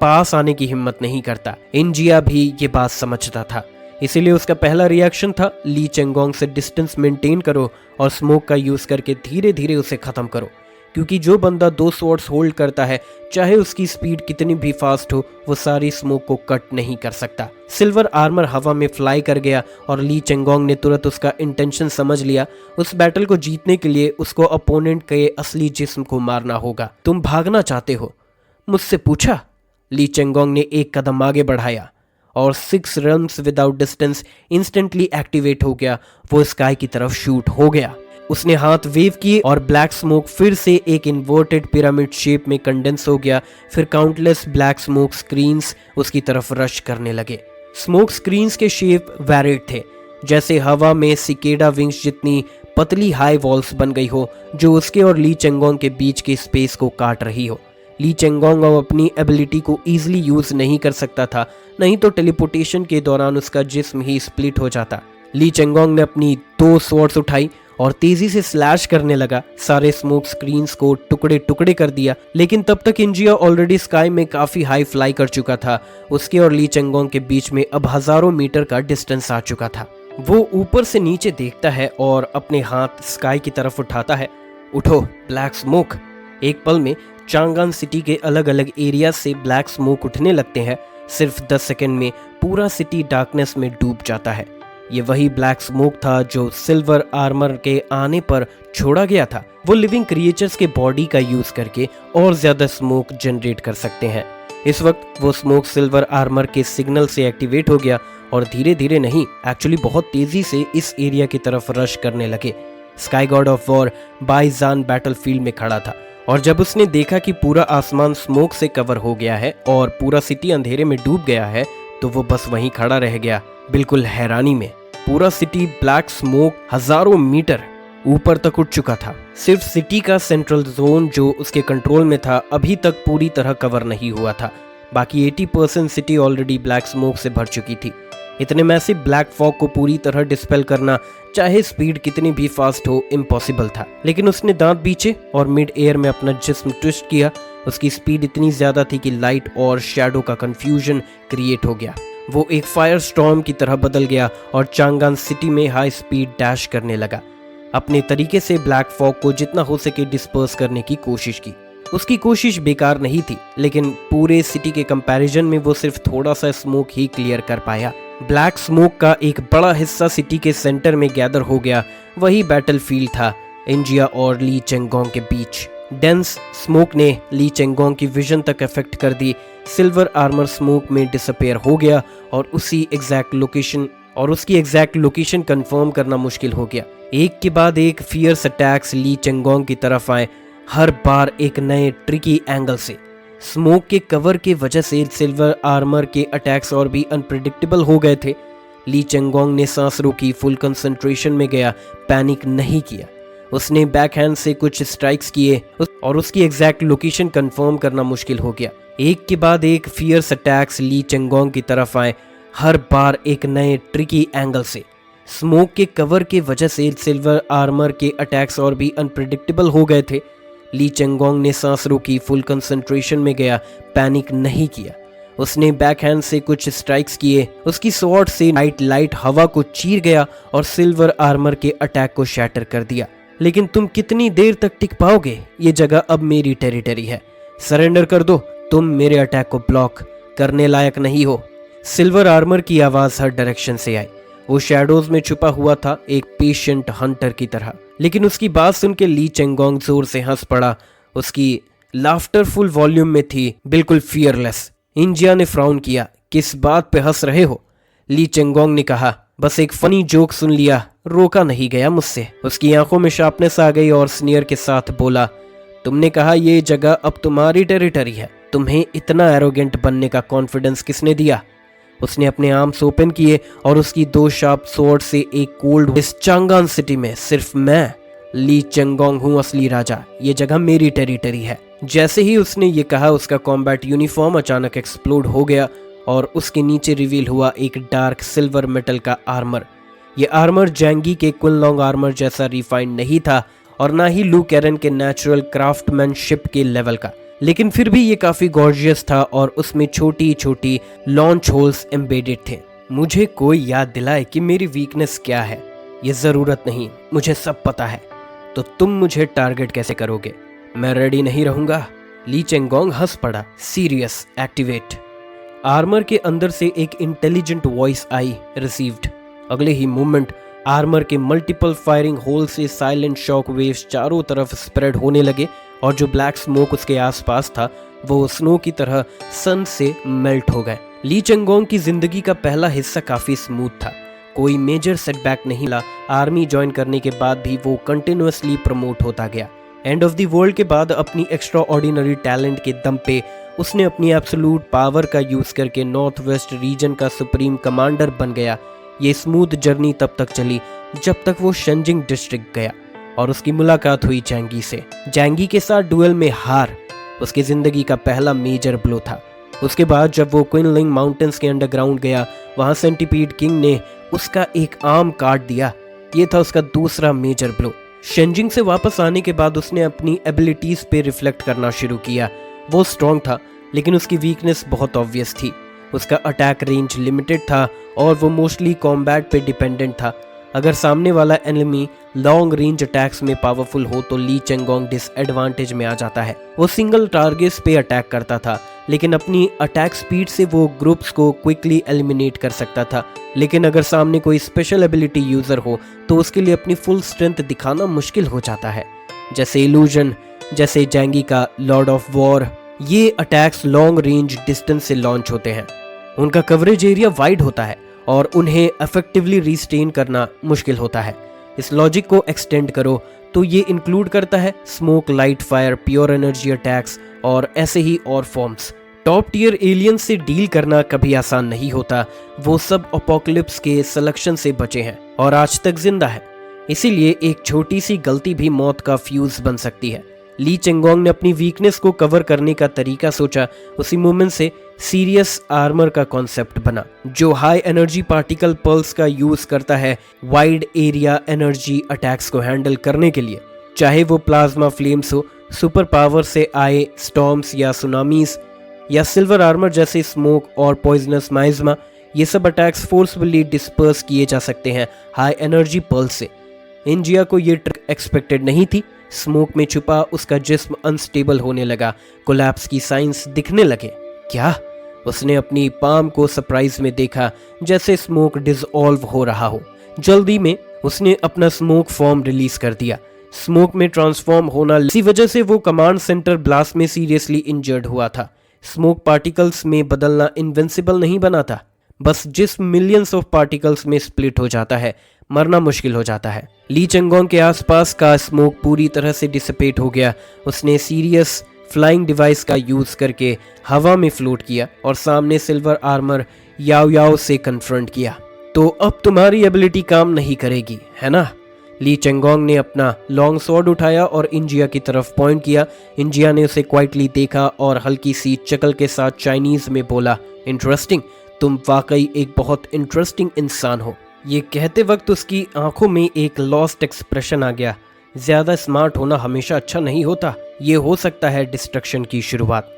पास आने की हिम्मत नहीं करता। इंजिया भी ये बात समझता था, इसीलिए उसका पहला रिएक्शन था ली चेंगोंग से डिस्टेंस मेंटेन करो और स्मोक का यूज करके धीरे धीरे उसे खत्म करो, क्योंकि जो बंदा 2 स्वॉर्ड्स होल्ड करता है, चाहे उसकी स्पीड कितनी भी फास्ट हो, वो सारी स्मोक को कट नहीं कर सकता। सिल्वर आर्मर हवा में फ्लाई कर गया और ली चेंगोंग ने तुरंत उसका इंटेंशन समझ लिया। उस बैटल को जीतने के लिए उसको अपोनेंट के असली जिस्म को मारना होगा। तुम भागना चाहते हो? मुझसे पूछा। ली चेंगोंग ने एक कदम आगे बढ़ाया और 6 runs without distance instantly activate हो गया। वो स्काई की तरफ शूट हो गया। उसने हाथ वेव किए और ब्लैक स्मोक फिर से एक इन्वर्टेड पिरामिड शेप में कंडेंस हो गया। फिर काउंटलेस ब्लैक स्मोक स्क्रीन्स उसकी तरफ रश करने लगे। स्मोक स्क्रीन्स के शेप वैरिड थे, जैसे हवा में सिकेडा विंग्स जितनी पतली हाई वॉल्स बन गई हो, जो उसके और ली चेंगोंग के बीच के स्पेस को काट रही हो। ली चेंगोंग अब अपनी एबिलिटी को ईजिली यूज नहीं कर सकता था, नहीं तो टेलीपोर्टेशन के दौरान उसका जिस्म ही स्प्लिट हो जाता। ली चेंगोंग ने अपनी 2 स्वॉर्ड्स उठाई और तेजी से स्लैश करने लगा, सारे स्मोक स्क्रीन्स को टुकड़े टुकड़े कर दिया। लेकिन तब तक इंजिया ऑलरेडी स्काई में काफी हाई फ्लाई कर चुका था। उसके और ली चेंगोंग के बीच में अब हजारों मीटर का डिस्टेंस आ चुका था। वो ऊपर से नीचे देखता है और अपने हाथ स्काई की तरफ उठाता है। उठो ब्लैक स्मोक। एक पल में चांगान सिटी के अलग अलग एरिया से ब्लैक स्मोक उठने लगते हैं। सिर्फ 10 सेकंड में पूरा सिटी डार्कनेस में डूब जाता है। ये वही ब्लैक स्मोक था जो सिल्वर आर्मर के आने पर छोड़ा गया था। वो लिविंग क्रिएचर्स के बॉडी का यूज करके और ज्यादा स्मोक जनरेट कर सकते हैं। इस वक्त वो स्मोक सिल्वर आर्मर के सिग्नल से एक्टिवेट हो गया और धीरे धीरे नहीं, एक्चुअली बहुत तेजी से इस एरिया की तरफ रश करने लगे। स्काई गॉड ऑफ वॉर बाइजान बैटलफील्ड में खड़ा था और जब उसने देखा कि पूरा आसमान स्मोक से कवर हो गया है और पूरा सिटी अंधेरे में डूब गया है, तो वो बस वहीं खड़ा रह गया, बिल्कुल हैरानी में। पूरा सिटी ब्लैक स्मोक हजारों मीटर ऊपर तक उठ चुका था। सिर्फ सिटी का सेंट्रल जोन जो उसके कंट्रोल में था अभी तक पूरी तरह कवर नहीं हुआ था। बाकी 80% सिटी ऑलरेडी ब्लैक स्मोक से भर चुकी थी। इतने मैसिव ब्लैक फॉग को पूरी तरह डिस्पेल करना, चाहे स्पीड कितनी भी फास्ट हो, इम्पॉसिबल था। लेकिन उसने दांत बीचे और मिड एयर में अपना जिस्म ट्विस्ट किया। उसकी स्पीड इतनी ज्यादा थी कि लाइट और शैडो का कंफ्यूजन क्रिएट हो गया। वो एक फायर स्टॉर्म की तरह बदल गया और चांगान सिटी में हाई स्पीड डैश करने लगा। अपने तरीके से ब्लैक फॉग को जितना हो सके डिस्पर्स करने की कोशिश की। उसकी कोशिश बेकार नहीं थी, लेकिन पूरे सिटी के कंपैरिजन में वो सिर्फ थोड़ा सा स्मोक ही क्लियर कर पाया। ब्लैक स्मोक का एक बड़ा हिस्सा सिटी के सेंटर में गैदर हो गया। वही बैटलफील्ड था इंजिया और ली चेंगोंग के बीच। डेंस स्मोक ने ली चेंगोंग की विजन तक अफेक्ट कर दी। सिल्वर आर्मर स्मोक में डिसअपेयर हो गया और उसकी एग्जैक्ट लोकेशन कंफर्म करना मुश्किल हो गया। एक के बाद एक फियर्स अटैक्स ली चेंगोंग की तरफ आए, हर बार एक नए ट्रिकी एंगल से। स्मोक के कवर के वजह से सिल्वर आर्मर के अटैक्स और भी अनप्रिडिक्टेबल हो गए थे। ली चेंगोंग ने सांस रोकी, फुल कंसंट्रेशन में गया, पैनिक नहीं किया। उसने बैकहैंड से कुछ स्ट्राइक्स किए और उसकी एग्जैक्ट लोकेशन कंफर्म करना मुश्किल हो गया। एक के बाद एक फियर्स अटैक्स ली चेंगोंग की तरफ आए, हर बार एक नए ट्रिकी एंगल से। स्मोक के कवर के वजह से सिल्वर आर्मर के अटैक्स और भी अनप्रिडिक्टेबल हो गए थे। ली चेंगोंग ने सांस रोकी, फुल कंसंट्रेशन में गया, पैनिक नहीं किया। उसने बैकहैंड से कुछ स्ट्राइक्स किए, उसकी स्वॉर्ड से लाइट हवा को चीर गया और सिल्वर आर्मर के अटैक को शैटर कर दिया। लेकिन तुम कितनी देर तक टिक पाओगे? ये जगह अब मेरी टेरिटरी है, सरेंडर कर दो, तुम मेरे अटैक को ब्लॉक करने लायक नहीं हो। सिल्वर आर्मर की आवाज हर डायरेक्शन से आई। वो शैडोज में छुपा हुआ था, एक पेशेंट हंटर की तरह। लेकिन उसकी बात सुन के ली चेंगोंग जोर से हंस पड़ा। उसकी लाफ्टरफुल वॉल्यूम में थी, बिल्कुल फियरलेस। इंजिया ने फ्राउन किया। किस बात पे हंस रहे हो? ली चेंगोंग ने कहा, बस एक फनी जोक सुन लिया, रोका नहीं गया मुझसे। उसकी आंखों में शार्पनेस आ गई और स्नीयर के साथ बोला, तुमने कहा ये जगह अब तुम्हारी टेरिटरी है, तुम्हें इतना एरोगेंट बनने का कॉन्फिडेंस किसने दिया? उसने अपने आर्म्स ओपन किए और उसकी दो शार्प स्वॉर्ड से एक कोल्ड, इस चांगान सिटी में सिर्फ मैं ली चेंगोंग हूँ असली राजा, ये जगह मेरी टेरिटरी है। जैसे ही उसने ये कहा, उसका कॉम्बैट यूनिफॉर्म अचानक एक्सप्लोड हो गया और उसके नीचे रिवील हुआ एक डार्क सिल्वर मेटल का आर्मर। ये आर्मर जैंगी के कुनलोंग आर्मर जैसा रिफाइंड नहीं था और ना ही लू कैरन के नेचुरल क्राफ्टमैनशिप के लेवल का, लेकिन फिर भी ये काफी गॉर्जियस था और उसमें छोटी छोटी लॉन्च होल्स एम्बेडेड थे। मुझे कोई याद दिलाए कि मेरी वीकनेस क्या है, ये जरूरत नहीं, मुझे सब पता है। तो तुम मुझे टारगेट कैसे करोगे? मैं रेडी नहीं रहूंगा। ली चेंगोंग हंस पड़ा। Serious, activate. आर्मर के अंदर से एक इंटेलिजेंट वॉइस आई, रिसीव्ड। अगले ही मोमेंट आर्मर के मल्टीपल फायरिंग होल से साइलेंट शॉक वेव्स चारों तरफ स्प्रेड होने लगे और जो ब्लैक स्मोक उसके आसपास था वो स्नो की तरह सन से मेल्ट हो गए। ली चेंगोंग की जिंदगी का पहला हिस्सा काफी स्मूथ था, कोई मेजर सेटबैक नहीं ला। आर्मी ज्वाइन करने के बाद भी वो कंटिन्यूअसली प्रमोट होता गया। एंड ऑफ द वर्ल्ड के बाद अपनी एक्स्ट्रा ऑर्डिनरी टैलेंट के दम पे उसने अपनी एब्सोल्यूट पावर का यूज करके नॉर्थ वेस्ट रीजन का सुप्रीम कमांडर बन गया। ये स्मूथ जर्नी तब तक चली जब तक वो शेंजिंग डिस्ट्रिक्ट गया और उसकी मुलाकात हुई जैंगी से। जैंगी के साथ डुएल में हार उसकी जिंदगी का पहला मेजर ब्लो था। उसके बाद जब वो क्विनलिंग माउंटेन्स के अंडरग्राउंड गया, वहां सेंटीपीड किंग ने उसका एक आर्म काट दिया। ये था उसका दूसरा मेजर ब्लो। शेंजिंग से वापस आने के बाद उसने अपनी एबिलिटीज पे रिफ्लेक्ट करना शुरू किया। वो स्ट्रॉन्ग था लेकिन उसकी वीकनेस बहुत ऑब्वियस थी। उसका अटैक रेंज लिमिटेड था और वो मोस्टली कॉम्बैट पे डिपेंडेंट था। अगर सामने वाला एनिमी लॉन्ग रेंज अटैक्स में पावरफुल हो तो ली चेंगोंग डिसएडवांटेज में आ जाता है। वो सिंगल टारगेट्स पे अटैक करता था लेकिन अपनी अटैक स्पीड से वो ग्रुप्स को क्विकली एलिमिनेट कर सकता था। लेकिन अगर सामने कोई स्पेशल एबिलिटी यूजर हो तो उसके लिए अपनी फुल स्ट्रेंथ दिखाना मुश्किल हो जाता है, जैसे इल्यूजन, जैसे जैंगी का लॉर्ड ऑफ वॉर। ये अटैक्स लॉन्ग रेंज डिस्टेंस से लॉन्च होते हैं, उनका कवरेज एरिया वाइड होता है और उन्हें इफेक्टिवली रिस्टेन करना मुश्किल होता है। इस लॉजिक को एक्सटेंड करो तो ये इंक्लूड करता है smoke, light fire, pure energy attacks और ऐसे ही और फॉर्म्स। टॉप टियर एलियंस से डील करना कभी आसान नहीं होता। वो सब अपोकलिप्स के सिलेक्शन से बचे हैं और आज तक जिंदा है, इसीलिए एक छोटी सी गलती भी मौत का फ्यूज बन सकती है। ली चेंगोंग ने अपनी वीकनेस को कवर करने का तरीका सोचा। उसी मोमेंट से सीरियस आर्मर का कॉन्सेप्ट बना जो हाई एनर्जी पार्टिकल पल्स का यूज करता है वाइड एरिया एनर्जी अटैक्स को हैंडल करने के लिए, चाहे वो प्लाज्मा फ्लेम्स हो, सुपर पावर से आए स्टॉर्म्स या सुनामीज, या सिल्वर आर्मर जैसे स्मोक और पॉइजनस माइज्मा। ये सब अटैक्स फोर्सफुली डिस्पर्स किए जा सकते हैं हाई एनर्जी पल्स से। इंजिया को ये ट्रिक एक्सपेक्टेड नहीं थी। स्मोक में छुपा उसका जिस्म अनस्टेबल होने लगा, कोलैप्स की साइंस दिखने लगे। क्या उसने अपनी पाम को सरप्राइज में देखा, जैसे स्मोक डिसॉल्व हो रहा हो। जल्दी में उसने अपना स्मोक फॉर्म रिलीज कर दिया। स्मोक में ट्रांसफॉर्म होना, इसी वजह से वो कमांड सेंटर ब्लास्ट में सीरियसली इंजर्ड हुआ था। स्मोक पार्टिकल्स में बदलना इनविंसिबल नहीं बनाता, बस जिस मिलियंस ऑफ पार्टिकल्स में स्प्लिट हो जाता है, मरना मुश्किल हो जाता है। ली चेंगोंग के आसपास का स्मोक पूरी तरह से डिसिपेट हो गया। उसने सीरियस फ्लाइंग डिवाइस का यूज करके हवा में फ्लोट किया और सामने सिल्वर आर्मर याओ याओ से कन्फ्रंट किया। तो अब तुम्हारी एबिलिटी काम नहीं करेगी, है ना? ली चेंगोंग ने अपना लॉन्ग स्वॉर्ड उठाया और इंजिया की तरफ पॉइंट किया। इंजिया ने उसे क्वाइटली देखा और हल्की सी चकल के साथ चाइनीज में बोला, इंटरेस्टिंग, तुम वाकई एक बहुत इंटरेस्टिंग इंसान हो। ये कहते वक्त उसकी आंखों में एक लॉस्ट एक्सप्रेशन आ गया। ज्यादा स्मार्ट होना हमेशा अच्छा नहीं होता, ये हो सकता है डिस्ट्रक्शन की शुरुआत।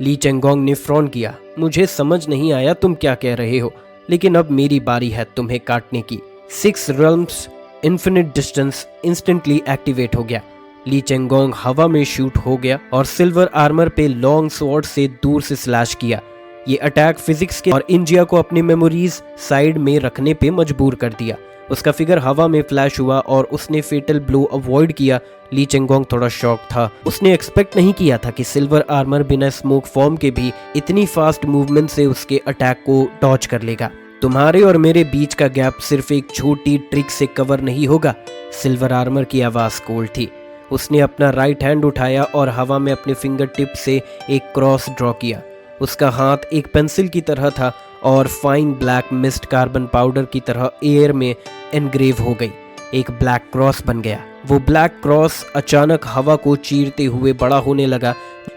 ली चेंगोंग ने फ्रॉन किया, मुझे समझ नहीं आया तुम क्या कह रहे हो, लेकिन अब मेरी बारी है तुम्हें काटने की। 6 realms infinite distance instantly activate हो गया। ली चेंगोंग हवा में शूट हो गया और सिल्वर आर्मर पे लॉन्ग स्वॉर्ड से दूर से स्लैश किया। ये अटैक फिजिक्स के और इंजिया को अपनी मेमोरीज साइड में रखने पे मजबूर कर दिया। उसका फिगर हवा में फ्लैश हुआ और उसने फेटल ब्लो अवॉइड किया। ली चेंगोंग थोड़ा शॉक था। उसने एक्सपेक्ट नहीं किया था कि सिल्वर आर्मर बिना स्मोक फॉर्म के भी इतनी फास्ट मूवमेंट से उसके अटैक को डॉज कर लेगा। तुम्हारे और मेरे बीच का गैप सिर्फ एक छोटी ट्रिक से कवर नहीं होगा। सिल्वर आर्मर की आवाज कोल्ड थी। उसने अपना राइट हैंड उठाया और हवा में अपने फिंगर टिप से एक क्रॉस ड्रॉ किया। उसका हाथ एक पेंसिल की तरह था और fine black mist carbon powder की तरह एयर में एनग्रेव हो गई। एक ब्लैक क्रॉस बन गया। वो ब्लैक क्रॉस अचानक हवा को चीरते हुए बड़ा होने लगा,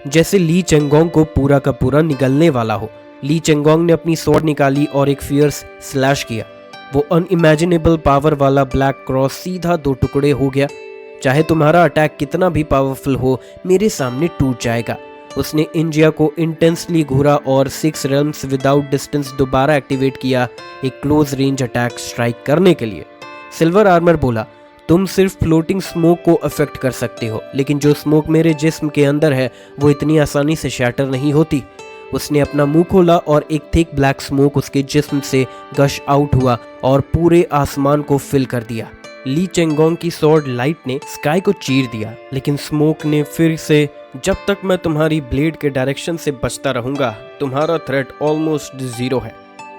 जैसे ली चेंगोंग को पूरा का पूरा निगलने वाला हो। ली चेंगोंग ने अपनी स्वॉर्ड निकाली और एक फियर्स स्लैश किया। वो अनइमेजिनेबल पावर वाला ब्लैक क्रॉस सीधा 2 टुकड़े हो गया। चाहे तुम्हारा अटैक कितना भी पावरफुल हो, मेरे सामने टूट जाएगा। उसने इंजिया को इंटेंसली घूरा और 6 realms विदाउट डिस्टेंस दोबारा एक्टिवेट किया, एक क्लोज रेंज अटैक स्ट्राइक करने के लिए। सिल्वर आर्मर बोला, तुम सिर्फ फ्लोटिंग स्मोक को अफेक्ट कर सकते हो, लेकिन जो स्मोक मेरे जिस्म के अंदर है वो इतनी आसानी से शैटर नहीं होती। उसने अपना मुंह खोला और एक थिक ब्लैक स्मोक उसके जिस्म से गश आउट हुआ और पूरे आसमान को फिल कर दिया। ली चेंगोंग की स्वॉर्ड लाइट ने स्काई को चीर दिया, लेकिन स्मोक ने फिर से, जब तक मैं तुम्हारी ब्लेड के डायरेक्शन से बचता रहूंगा, तुम्हारा थ्रेट ऑलमोस्ट 0 है।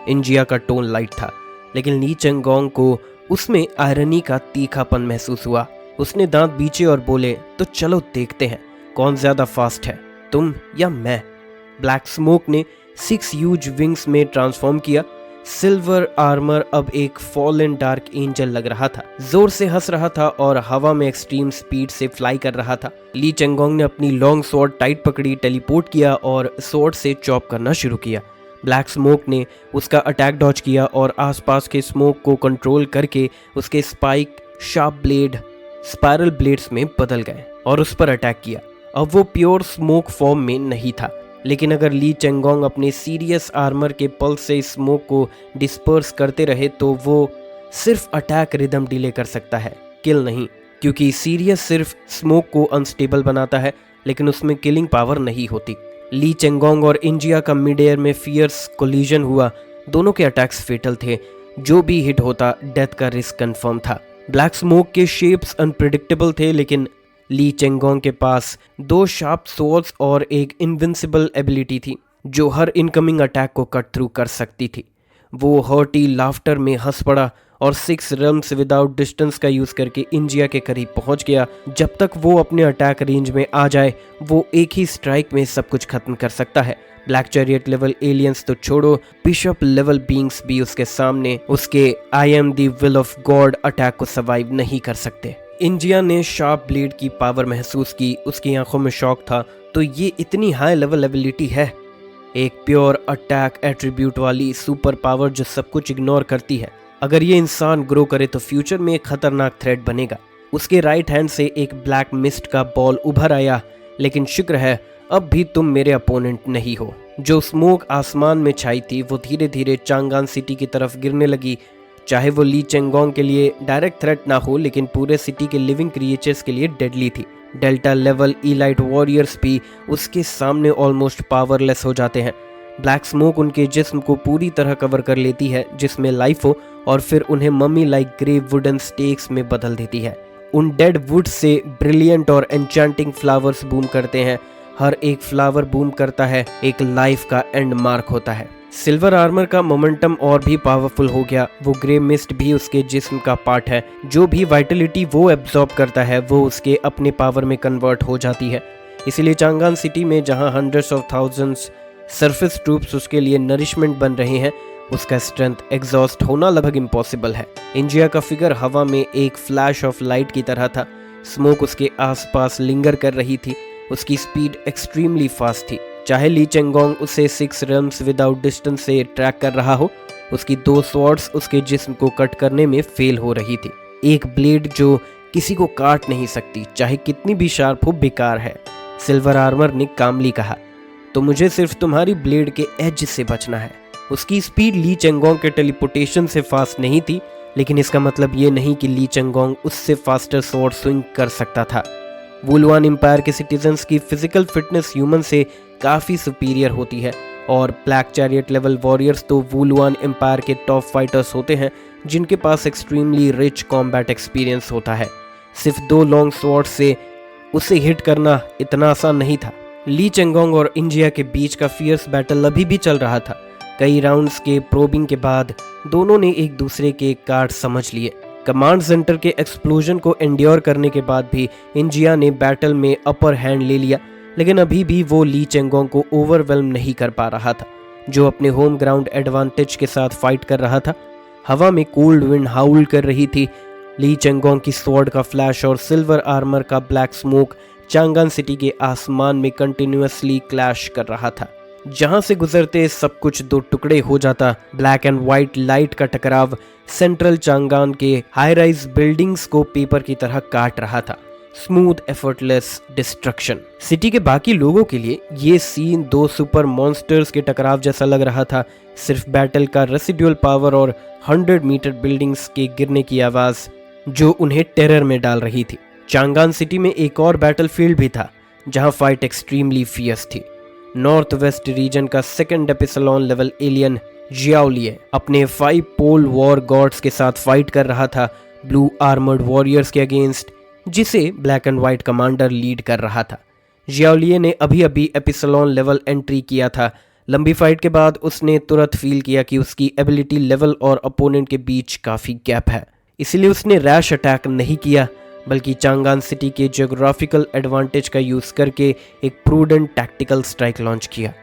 इंजिया का टोन लाइट था, लेकिन ली चेंगोंग को उसमें आयरनी का तीखापन महसूस हुआ। उसने दांत बीचे और बोले, तो चलो देखते हैं कौन ज्यादा फास्ट है, तुम या मैं। ब्लैक स्मोक ने 6 ह्यूज विंग्स में ट्रांसफॉर्म किया। सिल्वर आर्मर अब एक फॉलन डार्क एंजल लग रहा था, जोर से हंस रहा था और हवा में एक्सट्रीम स्पीड से फ्लाई कर रहा था। ली चेंगोंग ने अपनी लॉन्ग स्वॉर्ड टाइट पकड़ी, टेलीपोर्ट किया और स्वॉर्ड से चॉप करना शुरू किया। ब्लैक स्मोक ने उसका अटैक डॉज किया और आसपास के स्मोक को कंट्रोल करके उसके spike sharp blade spiral blades में बदल गए और उस पर अटैक किया। अब वो प्योर स्मोक फॉर्म में नहीं था, लेकिन अगर ली चेंगोंग अपने सीरियस आर्मर के पल्स से स्मोक को डिस्पर्स करते रहे तो वो सिर्फ अटैक रिदम डिले कर सकता है, किल नहीं, क्योंकि सीरियस सिर्फ स्मोक को अनस्टेबल बनाता है, लेकिन उसमें किलिंग पावर नहीं होती। ली चेंगोंग और इंजिया का मिड एयर में फियर्स कोलिजन हुआ। दोनों के अटैक्स फेटल थे। जो भी हिट होता डेथ का रिस्क कंफर्म था। ब्लैक स्मोक के शेप्स अनप्रिडिक्टेबल थे, लेकिन ली चेंगोंग के पास 2 शार्प स्वॉर्ड्स और एक इनविंसिबल एबिलिटी थी जो हर इनकमिंग अटैक को कट थ्रू कर सकती थी। वो हर्टी लाफ्टर में हंस पड़ा और 6 realms विदाउट डिस्टेंस का यूज करके इंजिया के करीब पहुंच गया। जब तक वो अपने अटैक रेंज में आ जाए, वो एक ही स्ट्राइक में सब कुछ खत्म कर सकता है। ब्लैक चैरियट लेवल एलियंस तो छोड़ो, बिशप लेवल बींग्स भी उसके सामने उसके I am the will of God attack को सर्वाइव नहीं कर सकते। इंजिया ने शार्प ब्लेड की पावर महसूस की। उसकी आंखों में शॉक था। तो ये इतनी हाई लेवल एबिलिटी है, एक प्योर अटैक एट्रीब्यूट वाली सुपर पावर जो सब कुछ इग्नोर करती है। अगर ये इंसान ग्रो करे तो फ्यूचर में एक खतरनाक थ्रेट बनेगा। उसके राइट हैंड से एक ब्लैक मिस्ट का बॉल उभर आया, लेकिन शुक्र है अब भी तुम मेरे अपोनेंट नहीं हो। जो स्मोक आसमान में छाई थी वो धीरे धीरे चांगान सिटी की तरफ गिरने लगी। चाहे वो ली चेंगोंग के लिए डायरेक्ट थ्रेट ना हो, लेकिन पूरे सिटी के लिविंग क्रिएचर्स के लिए डेडली थी। डेल्टा लेवल इलाइट वॉरियर्स भी उसके सामने ऑलमोस्ट पावरलेस हो जाते हैं। ब्लैक स्मोक उनके जिस्म को पूरी तरह कवर कर लेती है जिसमें लाइफ हो और फिर उन्हें mummy like grey wooden stakes में बदल देती है। उन डेड वुड से ब्रिलियंट और एन्चेंटिंग फ्लावर्स बूम करते हैं। हर एक फ्लावर बूम करता है एक लाइफ का एंड मार्क होता है। सिल्वर आर्मर का मोमेंटम और भी पावरफुल हो गया। वो ग्रे मिस्ट भी उसके जिस्म का पार्ट है। जो भी वाइटलिटी वो एब्जॉर्ब करता है वो उसके अपने पावर में कन्वर्ट हो जाती है। इसीलिए चांगान सिटी में जहां hundreds of thousands surface troops उसके लिए नरिशमेंट बन रहे हैं, उसका स्ट्रेंथ एग्जॉस्ट होना लगभग इम्पॉसिबल है। इंजिया का फिगर हवा में एक फ्लैश ऑफ लाइट की तरह था। स्मोक उसके आसपास लिंगर कर रही थी। उसकी स्पीड एक्सट्रीमली फास्ट थी। चाहे ली चेंगोंग उसे 6 रम्स विदाउट डिस्टेंस से ट्रैक कर रहा हो, उसकी 2 स्वॉर्ड्स उसके जिस्म को कट करने में फेल हो रही थी। एक ब्लेड जो किसी को काट नहीं सकती, चाहे कितनी भी शार्प हो, बेकार है। सिल्वर आर्मर ने कामली कहा, तो मुझे सिर्फ तुम्हारी ब्लेड के एज से बचना है। उसकी स्पीड ली चेंगोंग के टेलीपोर्टेशन से फास्ट नहीं थी, लेकिन इसका मतलब ये नहीं कि ली चेंगोंग उससे फास्टर स्वॉर्ड स्विंग कर सकता था। वुलुआन एम्पायर के सिटीजन्स की फिजिकल फिटनेस ह्यूमन से काफ़ी सुपीरियर होती है और ब्लैक चैरियट लेवल वॉरियर्स तो वुलुआन एम्पायर के टॉप फाइटर्स होते हैं जिनके पास एक्सट्रीमली रिच कॉम्बैट एक्सपीरियंस होता है। सिर्फ 2 लॉन्ग स्वॉर्ड से उसे हिट करना इतना आसान नहीं था। ली चेंगोंग और इंजिया के बीच का फियर्स बैटल अभी भी चल रहा था। कई राउंड्स के प्रोबिंग के बाद दोनों ने एक दूसरे के कार्ड समझ लिए। कमांड सेंटर के एक्सप्लोजन को एंड्योर करने के बाद भी इंजिया ने बैटल में अपर हैंड ले लिया, लेकिन अभी भी वो ली चेंगोंग को ओवरवेल्म नहीं कर पा रहा था, जो अपने होम ग्राउंड एडवांटेज के साथ फाइट कर रहा था। हवा में कोल्ड विंड हाउल कर रही थी। ली चेंगोंग की स्वॉर्ड का फ्लैश और सिल्वर आर्मर का ब्लैक स्मोक चांगान सिटी के आसमान में कंटिन्यूअसली क्लैश कर रहा था। जहां से गुजरते सब कुछ 2 टुकड़े हो जाता। ब्लैक एंड व्हाइट लाइट का टकराव सेंट्रल चांगान के हाई राइज बिल्डिंग्स को पेपर की तरह काट रहा था। Smooth effortless destruction. सिटी के बाकी लोगों के लिए ये सीन 2 सुपर मॉन्स्टर्स के टकराव जैसा लग रहा था। सिर्फ बैटल का रेसिडुअल पावर और 100 मीटर बिल्डिंग्स के गिरने की आवाज जो उन्हें टेरर में डाल रही थी। चांगान सिटी में एक और बैटलफील्ड भी था जहां फाइट एक्सट्रीमली फियर्स थी। नॉर्थ वेस्ट रीजन का सेकंड एपिसलॉन लेवल एलियन जियाओलिए अपने 5 पोल वॉर गॉड्स के साथ फाइट कर रहा था ब्लू आर्मर्ड वॉरियर्स के अगेंस्ट, जिसे black and white commander lead कर रहा था। जियाओलिए ने अभी अभी एपिसलॉन लेवल एंट्री किया था। लंबी फाइट के बाद उसने तुरंत फील किया कि उसकी एबिलिटी लेवल और अपोनेंट के बीच काफ़ी गैप है। इसलिए उसने रैश अटैक नहीं किया, बल्कि चांगान सिटी के जियोग्राफिकल एडवांटेज का यूज़ करके एक प्रूडेंट टैक्टिकल स्ट्राइक लॉन्च किया।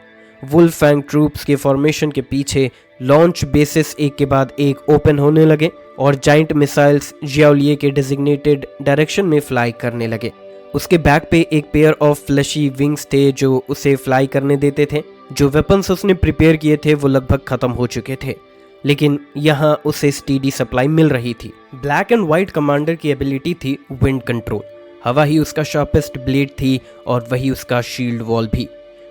वुल्फैंग ट्रूप्स के फॉर्मेशन के पीछे लॉन्च बेसिस एक के बाद एक ओपन होने लगे और जाइंट मिसाइल्स जियाओलिए के डेजिग्नेटेड डायरेक्शन में फ्लाई करने लगे। उसके बैक पे एक पेयर ऑफ फ्लैशी विंग्स थे जो उसे फ्लाई करने देते थे। जो वेपन्स उसने प्रिपेयर किए थे वो लगभग खत्म हो चुके थे, लेकिन यहाँ उसे स्टीडी सप्लाई मिल रही थी। ब्लैक एंड व्हाइट कमांडर की एबिलिटी थी विंड कंट्रोल। हवा ही उसका शार्पेस्ट ब्लेड थी और वही उसका शील्ड वॉल भी।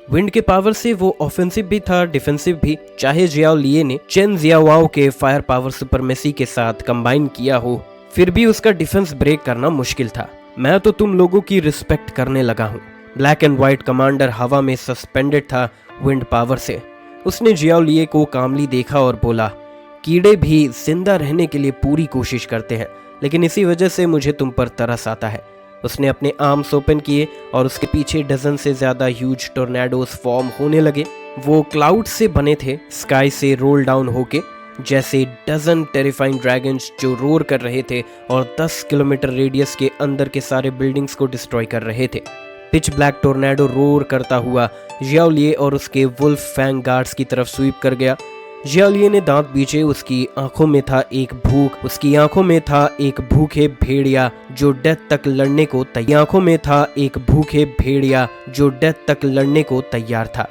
विंड के पावर से वो ऑफेंसिव भी था, डिफेंसिव भी। चाहे जियाओलिए ने चेन जियाओवाओ के फायर पावर सुपरमेसी के साथ कंबाइन किया हो, फिर भी उसका डिफेंस ब्रेक करना मुश्किल था। मैं तो तुम लोगों की रिस्पेक्ट करने लगा हूँ। ब्लैक एंड व्हाइट कमांडर हवा में सस्पेंडेड था विंड पावर से। उसने जियाओलिए को कामली देखा और बोला, कीड़े भी जिंदा रहने के लिए पूरी कोशिश करते हैं, लेकिन इसी वजह से मुझे तुम पर तरस आता है। उसने अपने आर्म्स ओपन किए और उसके पीछे डजन से ज्यादा ह्यूज टोर्नेडोज फॉर्म होने लगे। वो क्लाउड से बने थे, स्काई से रोल डाउन होके, जैसे डजन टेरिफाइंग ड्रैगन्स जो रोर कर रहे थे और 10 किलोमीटर रेडियस के अंदर के सारे बिल्डिंग्स को डिस्ट्रॉय कर रहे थे। पिच ब्लैक टोर्नेडो रोर करता हुआ जियाओलिए और उसके वुल्फ फैंग गार्ड्स की तरफ स्वीप कर गया। जियाओलिए ने दांत बीचे। उसकी आंखों में था एक भूखे भेड़िया जो डेथ तक लड़ने को तैयार था।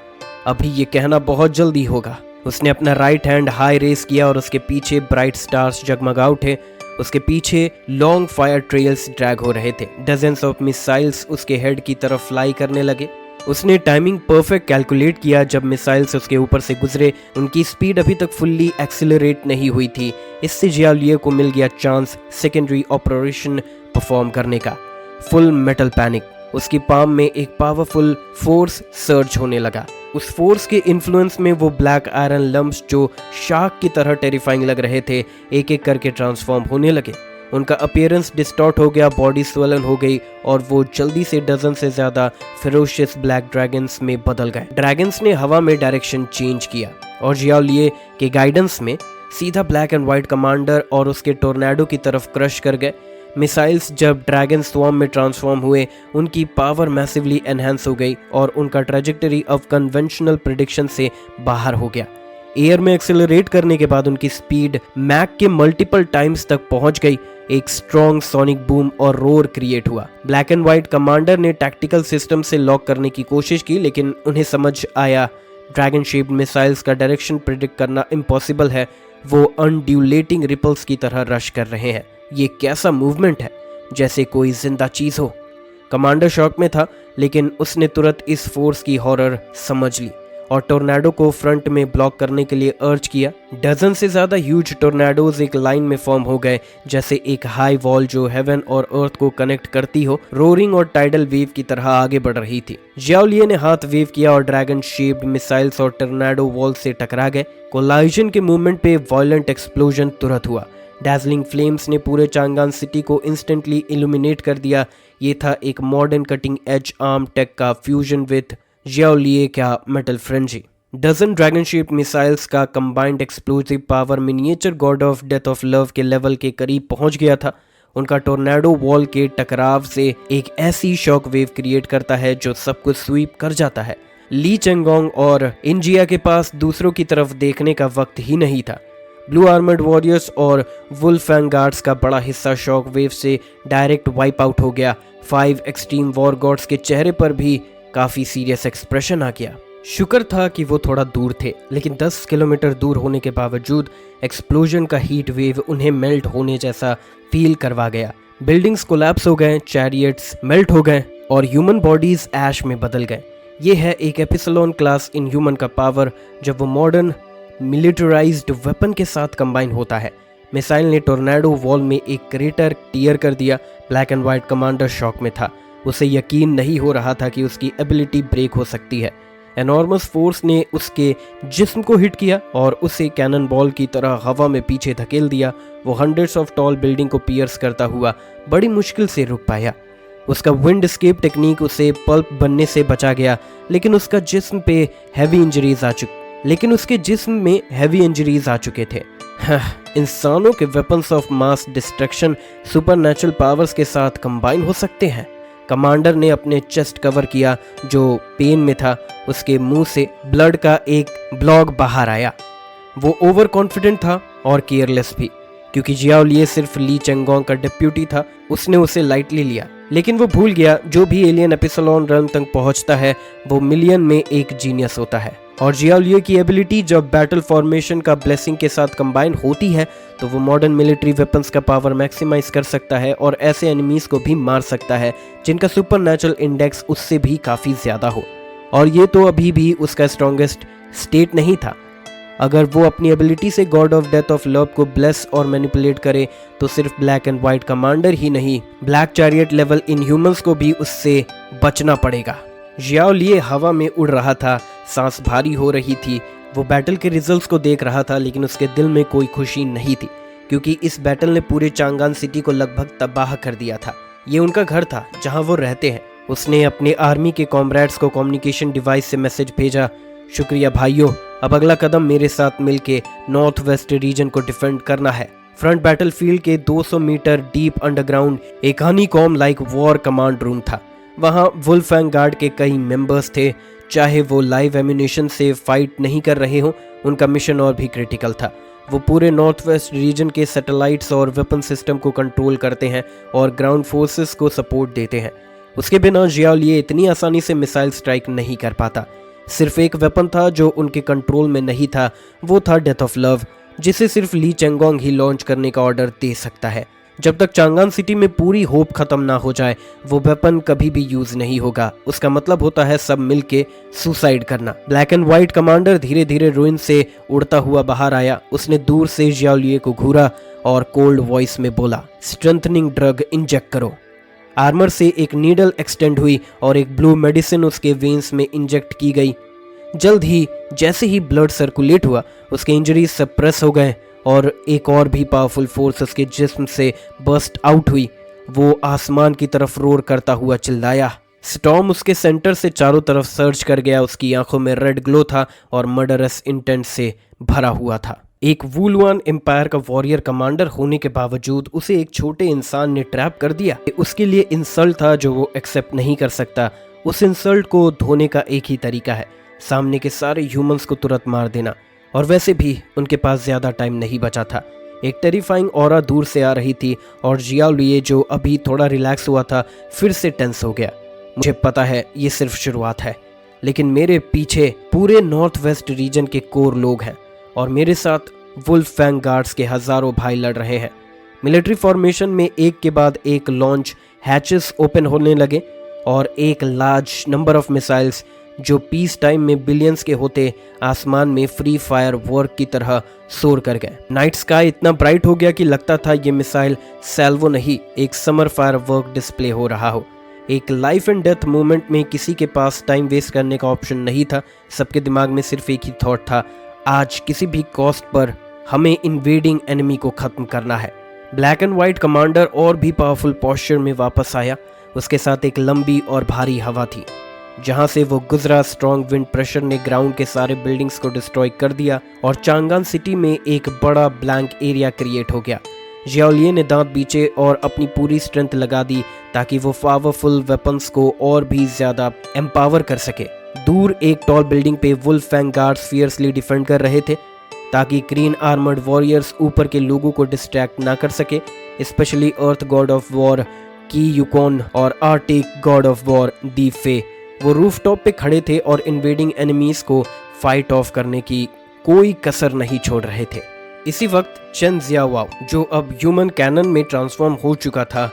अभी ये कहना बहुत जल्दी होगा। उसने अपना राइट हैंड हाई रेस किया और उसके पीछे ब्राइट स्टार्स जगमगा उठे। उसके पीछे लॉन्ग फायर ट्रेल्स ड्रैग हो रहे थे। डजन्स ऑफ मिसाइल्स उसके हेड की तरफ फ्लाई करने लगे। उसने टाइमिंग परफेक्ट कैलकुलेट किया। जब मिसाइल्स उसके ऊपर से गुजरे, उनकी स्पीड अभी तक फुल्ली एक्सीलरेट नहीं हुई थी। इससे जियाओलिए को मिल गया चांस सेकेंडरी ऑपरेशन परफॉर्म करने का। Full metal panic. उसकी पाम में एक पावरफुल फोर्स सर्ज होने लगा। उस फोर्स के इन्फ्लुएंस में वो ब्लैक आयरन लम्प्स जो शार्क की तरह टेरिफाइंग लग रहे थे, एक एक करके ट्रांसफॉर्म होने लगे। उनका अपीयरेंस डिस्टॉर्ट हो गया, बॉडी स्वेलन हो गई और वो जल्दी से डजन से ज्यादा फेरोशियस ब्लैक ड्रैगन्स में बदल गए। ड्रैगन्स ने हवा में डायरेक्शन चेंज किया और जियाओ लिये के गाइडेंस में सीधा ब्लैक एंड व्हाइट कमांडर और उसके टोर्नेडो की तरफ क्रश कर गए। मिसाइल्स जब ड्रैगन स्वॉर्म में ट्रांसफॉर्म हुए, उनकी पावर मैसिवली एनहांस हो गई और उनका ट्रेजेक्टरी अब कन्वेंशनल प्रेडिक्शन से बाहर हो गया। एयर में एक्सेलरेट करने के बाद उनकी स्पीड मैक के मल्टीपल टाइम्स तक पहुंच गई। एक स्ट्रॉन्ग सोनिक बूम और रोर क्रिएट हुआ। ब्लैक एंड व्हाइट कमांडर ने टैक्टिकल सिस्टम से लॉक करने की कोशिश की, लेकिन उन्हें समझ आया ड्रैगन शेप्ड मिसाइल्स का डायरेक्शन प्रिडिक्ट करना इम्पॉसिबल है। वो अनड्यूलेटिंग रिपल्स की तरह रश कर रहे हैं। ये कैसा मूवमेंट है, जैसे कोई जिंदा चीज हो। कमांडर शॉक में था, लेकिन उसने तुरंत इस फोर्स की हॉरर समझ ली और टोर्नेडो को फ्रंट में ब्लॉक करने के लिए अर्ज किया। डजन से ज्यादा ह्यूज टोर्नेडोज एक लाइन में फॉर्म हो गए, जैसे एक हाई वॉल जो हेवन और अर्थ को कनेक्ट करती हो, रोरिंग और टाइडल वेव की तरह आगे बढ़ रही थी। जियाओ लिये ने हाथ वेव किया और ड्रैगन शेप्ड मिसाइल्स और टोर्नेडो वॉल से टकरा गए। कोलाइजन के मूवमेंट पे वायलेंट एक्सप्लोजन तुरंत हुआ। डैजलिंग फ्लेम्स ने पूरे चांगान सिटी को इंस्टेंटली इल्यूमिनेट कर दिया। ये था एक modern cutting edge arm tech का फ्यूजन विद जियाओ लिये का metal frenzy. Dozen dragon shape missiles का combined explosive power miniature god of death of love के लेवल के करीब पहुंच गया था। उनका टोर्नेडो वॉल के टकराव से एक ऐसी शॉक वेव क्रिएट करता है जो सब कुछ स्वीप कर जाता है। ली चेंगोंग और इंजिया के पास दूसरों की तरफ देखने का वक्त ही नहीं था। ब्लू आर्मर्ड वॉरियर्स और वुल्फैंग गार्ड्स का बड़ा हिस्सा शॉक वेव से डायरेक्ट वाइप आउट हो गया। 5 एक्सट्रीम वॉर गॉड्स के चेहरे पर भी काफी सीरियस एक्सप्रेशन आ गया। शुक्र था कि वो थोड़ा दूर थे, लेकिन 10 किलोमीटर दूर होने के बावजूद एक्सप्लोजन का हीट वेव उन्हें मेल्ट होने जैसा फील करवा गया। बिल्डिंग्स कोलैप्स हो गए, चैरियट्स मेल्ट हो गए और ह्यूमन बॉडीज ऐश में बदल गए। ये है एक एपिसलोन क्लास इन ह्यूमन का पावर, जब वो मॉडर्न मिलिटराइज्ड वेपन के साथ कंबाइन होता है। मिसाइल ने टोर्नेडो वॉल में एक क्रेटर टियर कर दिया। Black and white commander shock में था। उसे यकीन नहीं हो रहा था कि उसकी एबिलिटी ब्रेक हो सकती है। एनॉर्मस फोर्स ने उसके जिस्म को हिट किया और उसे कैनन बॉल की तरह हवा में पीछे धकेल दिया। वो हंड्रेड्स ऑफ टॉल बिल्डिंग को पियर्स करता हुआ बड़ी मुश्किल से रुक पाया। उसका विंड एस्केप टेक्निक उसे पल्प बनने से बचा गया, लेकिन उसके जिस्म में हैवी इंजरीज आ चुके थे। इंसानों के weapons of mass destruction supernatural powers के साथ कंबाइन हो सकते हैं। कमांडर ने अपने चेस्ट कवर किया, जो पेन में था। उसके मुंह से ब्लड का एक ब्लॉग बाहर आया। वो ओवर कॉन्फिडेंट था और केयरलेस भी, क्योंकि जियाओ लिये सिर्फ ली चेंगोंग का डिप्यूटी था। उसने उसे लाइटली लिया, लेकिन वो भूल गया जो भी एलियन एपिसलोन रन तक पहुंचता है वो मिलियन में एक जीनियस होता है। और जियाओ लिये की एबिलिटी जब बैटल फॉर्मेशन का ब्लेसिंग के साथ कंबाइन होती है तो वो मॉडर्न मिलिट्री वेपन्स का पावर मैक्सिमाइज कर सकता है और ऐसे एनिमीज को भी मार सकता है जिनका सुपरनैचुरल इंडेक्स उससे भी काफी ज्यादा हो। और ये तो अभी भी उसका स्ट्रॉन्गेस्ट स्टेट नहीं था। अगर वो अपनी एबिलिटी से God of death of love को ब्लेस और मैनिपुलेट करे तो सिर्फ ब्लैक एंड व्हाइट कमांडर ही नहीं, ब्लैक चैरियट लेवल इनह्यूमंस को भी उससे बचना पड़ेगा। जियाओ लिये हवा में उड़ रहा था, सांस भारी हो रही थी। वो बैटल के रिजल्ट्स को देख रहा था, लेकिन उसके दिल में कोई खुशी नहीं थी, क्योंकि इस बैटल ने पूरे चांगान सिटी को लगभग तबाह कर दिया था। ये उनका घर था जहां वो रहते हैं। उसने अपने आर्मी के कॉमरेड्स को कम्युनिकेशन डिवाइस से मैसेज भेजा, शुक्रिया भाइयों, अब अगला कदम मेरे साथ मिलके नॉर्थ वेस्ट रीजन को डिफेंड करना है। फ्रंट बैटलफील्ड के 200 मीटर डीप अंडरग्राउंड एक honeycomb like war command room था। वहां वुल्फैंग गार्ड के कई मेंबर्स थे। चाहे वो लाइव एम्यूनेशन से फाइट नहीं कर रहे हो, उनका मिशन और भी क्रिटिकल था। वो पूरे नॉर्थ वेस्ट रीजन के सैटेलाइट्स और वेपन सिस्टम को कंट्रोल करते हैं और ग्राउंड फोर्सेस को सपोर्ट देते हैं। उसके बिना जियाओ लिये इतनी आसानी से मिसाइल स्ट्राइक नहीं कर पाता। सिर्फ एक वेपन था जो उनके कंट्रोल में नहीं था, वो था डेथ ऑफ लव, जिसे सिर्फ ली चेंगोंग ही लॉन्च करने का ऑर्डर दे सकता है। जब तक चांगान सिटी में पूरी होप खत्म ना हो जाए वो वेपन कभी भी यूज नहीं होगा। उसका मतलब होता है सब मिलके सुसाइड करना। ब्लैक एंड व्हाइट कमांडर धीरे धीरे रूइन से उड़ता हुआ बाहर आया। उसने दूर से जियाओ लिये को घूरा और कोल्ड वॉइस में बोला, स्ट्रेंथनिंग ड्रग इंजेक्ट करो। आर्मर से एक नीडल एक्सटेंड हुई और एक ब्लू मेडिसिन उसके वेन्स में इंजेक्ट की गई। जल्द ही जैसे ही ब्लड सर्कुलेट हुआ उसके इंजरीज सप्रेस हो गए और एक और भी पावरफुल फोर्स उसके जिस्म से बर्स्ट आउट हुई। वो आसमान की तरफ रोर करता हुआ चिल्लाया। स्टॉर्म उसके सेंटर से चारों तरफ सर्च कर गया। उसकी आंखों में रेड ग्लो था और मर्डरस इंटेंट से भरा हुआ था। एक वुलवान एम्पायर का वॉरियर कमांडर होने के बावजूद उसे एक छोटे इंसान ने ट्रैप कर दिया। उसके लिए इंसल्ट था जो वो एक्सेप्ट नहीं कर सकता। उस इंसल्ट को धोने का एक ही तरीका है, सामने के सारे ह्यूमंस को तुरंत मार देना। और वैसे भी उनके पास ज्यादा टाइम नहीं बचा था। एक टेरिफाइंग ऑरा दूर से आ रही थी और जियाओ लिये जो अभी थोड़ा रिलैक्स हुआ था फिर से टेंस हो गया। मुझे पता है ये सिर्फ शुरुआत है, लेकिन मेरे पीछे पूरे नॉर्थ वेस्ट रीजन के कोर लोग हैं और मेरे साथ वुल्फ फैंग गार्ड्स के हजारों भाई लड़ रहे हैं। मिलिट्री फॉर्मेशन में एक के बाद एक लॉन्च हैचेस ओपन होने लगे और एक लार्ज नंबर ऑफ मिसाइल्स जो पीस टाइम में बिलियंस के होते आसमान में फ्री फायर वर्क की तरह सोर कर गए। नाइट स्काई इतना ब्राइट हो गया कि लगता था ये मिसाइल सैल्वो नहीं एक समर फायर वर्क डिस्प्ले हो रहा हो। एक लाइफ एंड डेथ मोमेंट में किसी के पास टाइम वेस्ट करने का ऑप्शन नहीं था। सबके दिमाग में सिर्फ एक ही थॉट था, आज किसी भी कॉस्ट पर हमें इन्वेडिंग एनिमी को खत्म करना है। ब्लैक एंड व्हाइट कमांडर और भी पावरफुल पोस्चर में वापस आया। उसके साथ एक लंबी और भारी हवा थी। जहां से वो गुजरा स्ट्रॉन्ग विंड प्रेशर ने ग्राउंड के सारे बिल्डिंग्स को डिस्ट्रॉय कर दिया और चांगान सिटी में एक बड़ा ब्लैंक एरिया क्रिएट हो गया। जियाओ लिये ने दांत बीचे और अपनी पूरी स्ट्रेंथ लगा दी ताकि वो पावरफुल वेपन्स को और भी ज्यादा एम्पावर कर सके। दूर एक टॉल बिल्डिंग पे wolf fang guards fiercely defend कर रहे थे ताकि ग्रीन आर्मर्ड वॉरियर्स ऊपर के लोगों को डिस्ट्रैक्ट ना कर सके, specially earth God of war की यूकॉन और आर्टिक गॉड ऑफ वॉर दी फे। वो रूफटॉप पे खड़े थे और इन्वेडिंग एनिमीज को फाइट ऑफ करने की कोई कसर नहीं छोड़ रहे थे। इसी वक्त चेन जियाओ जो अब ह्यूमन कैनन में ट्रांसफॉर्म हो चुका था,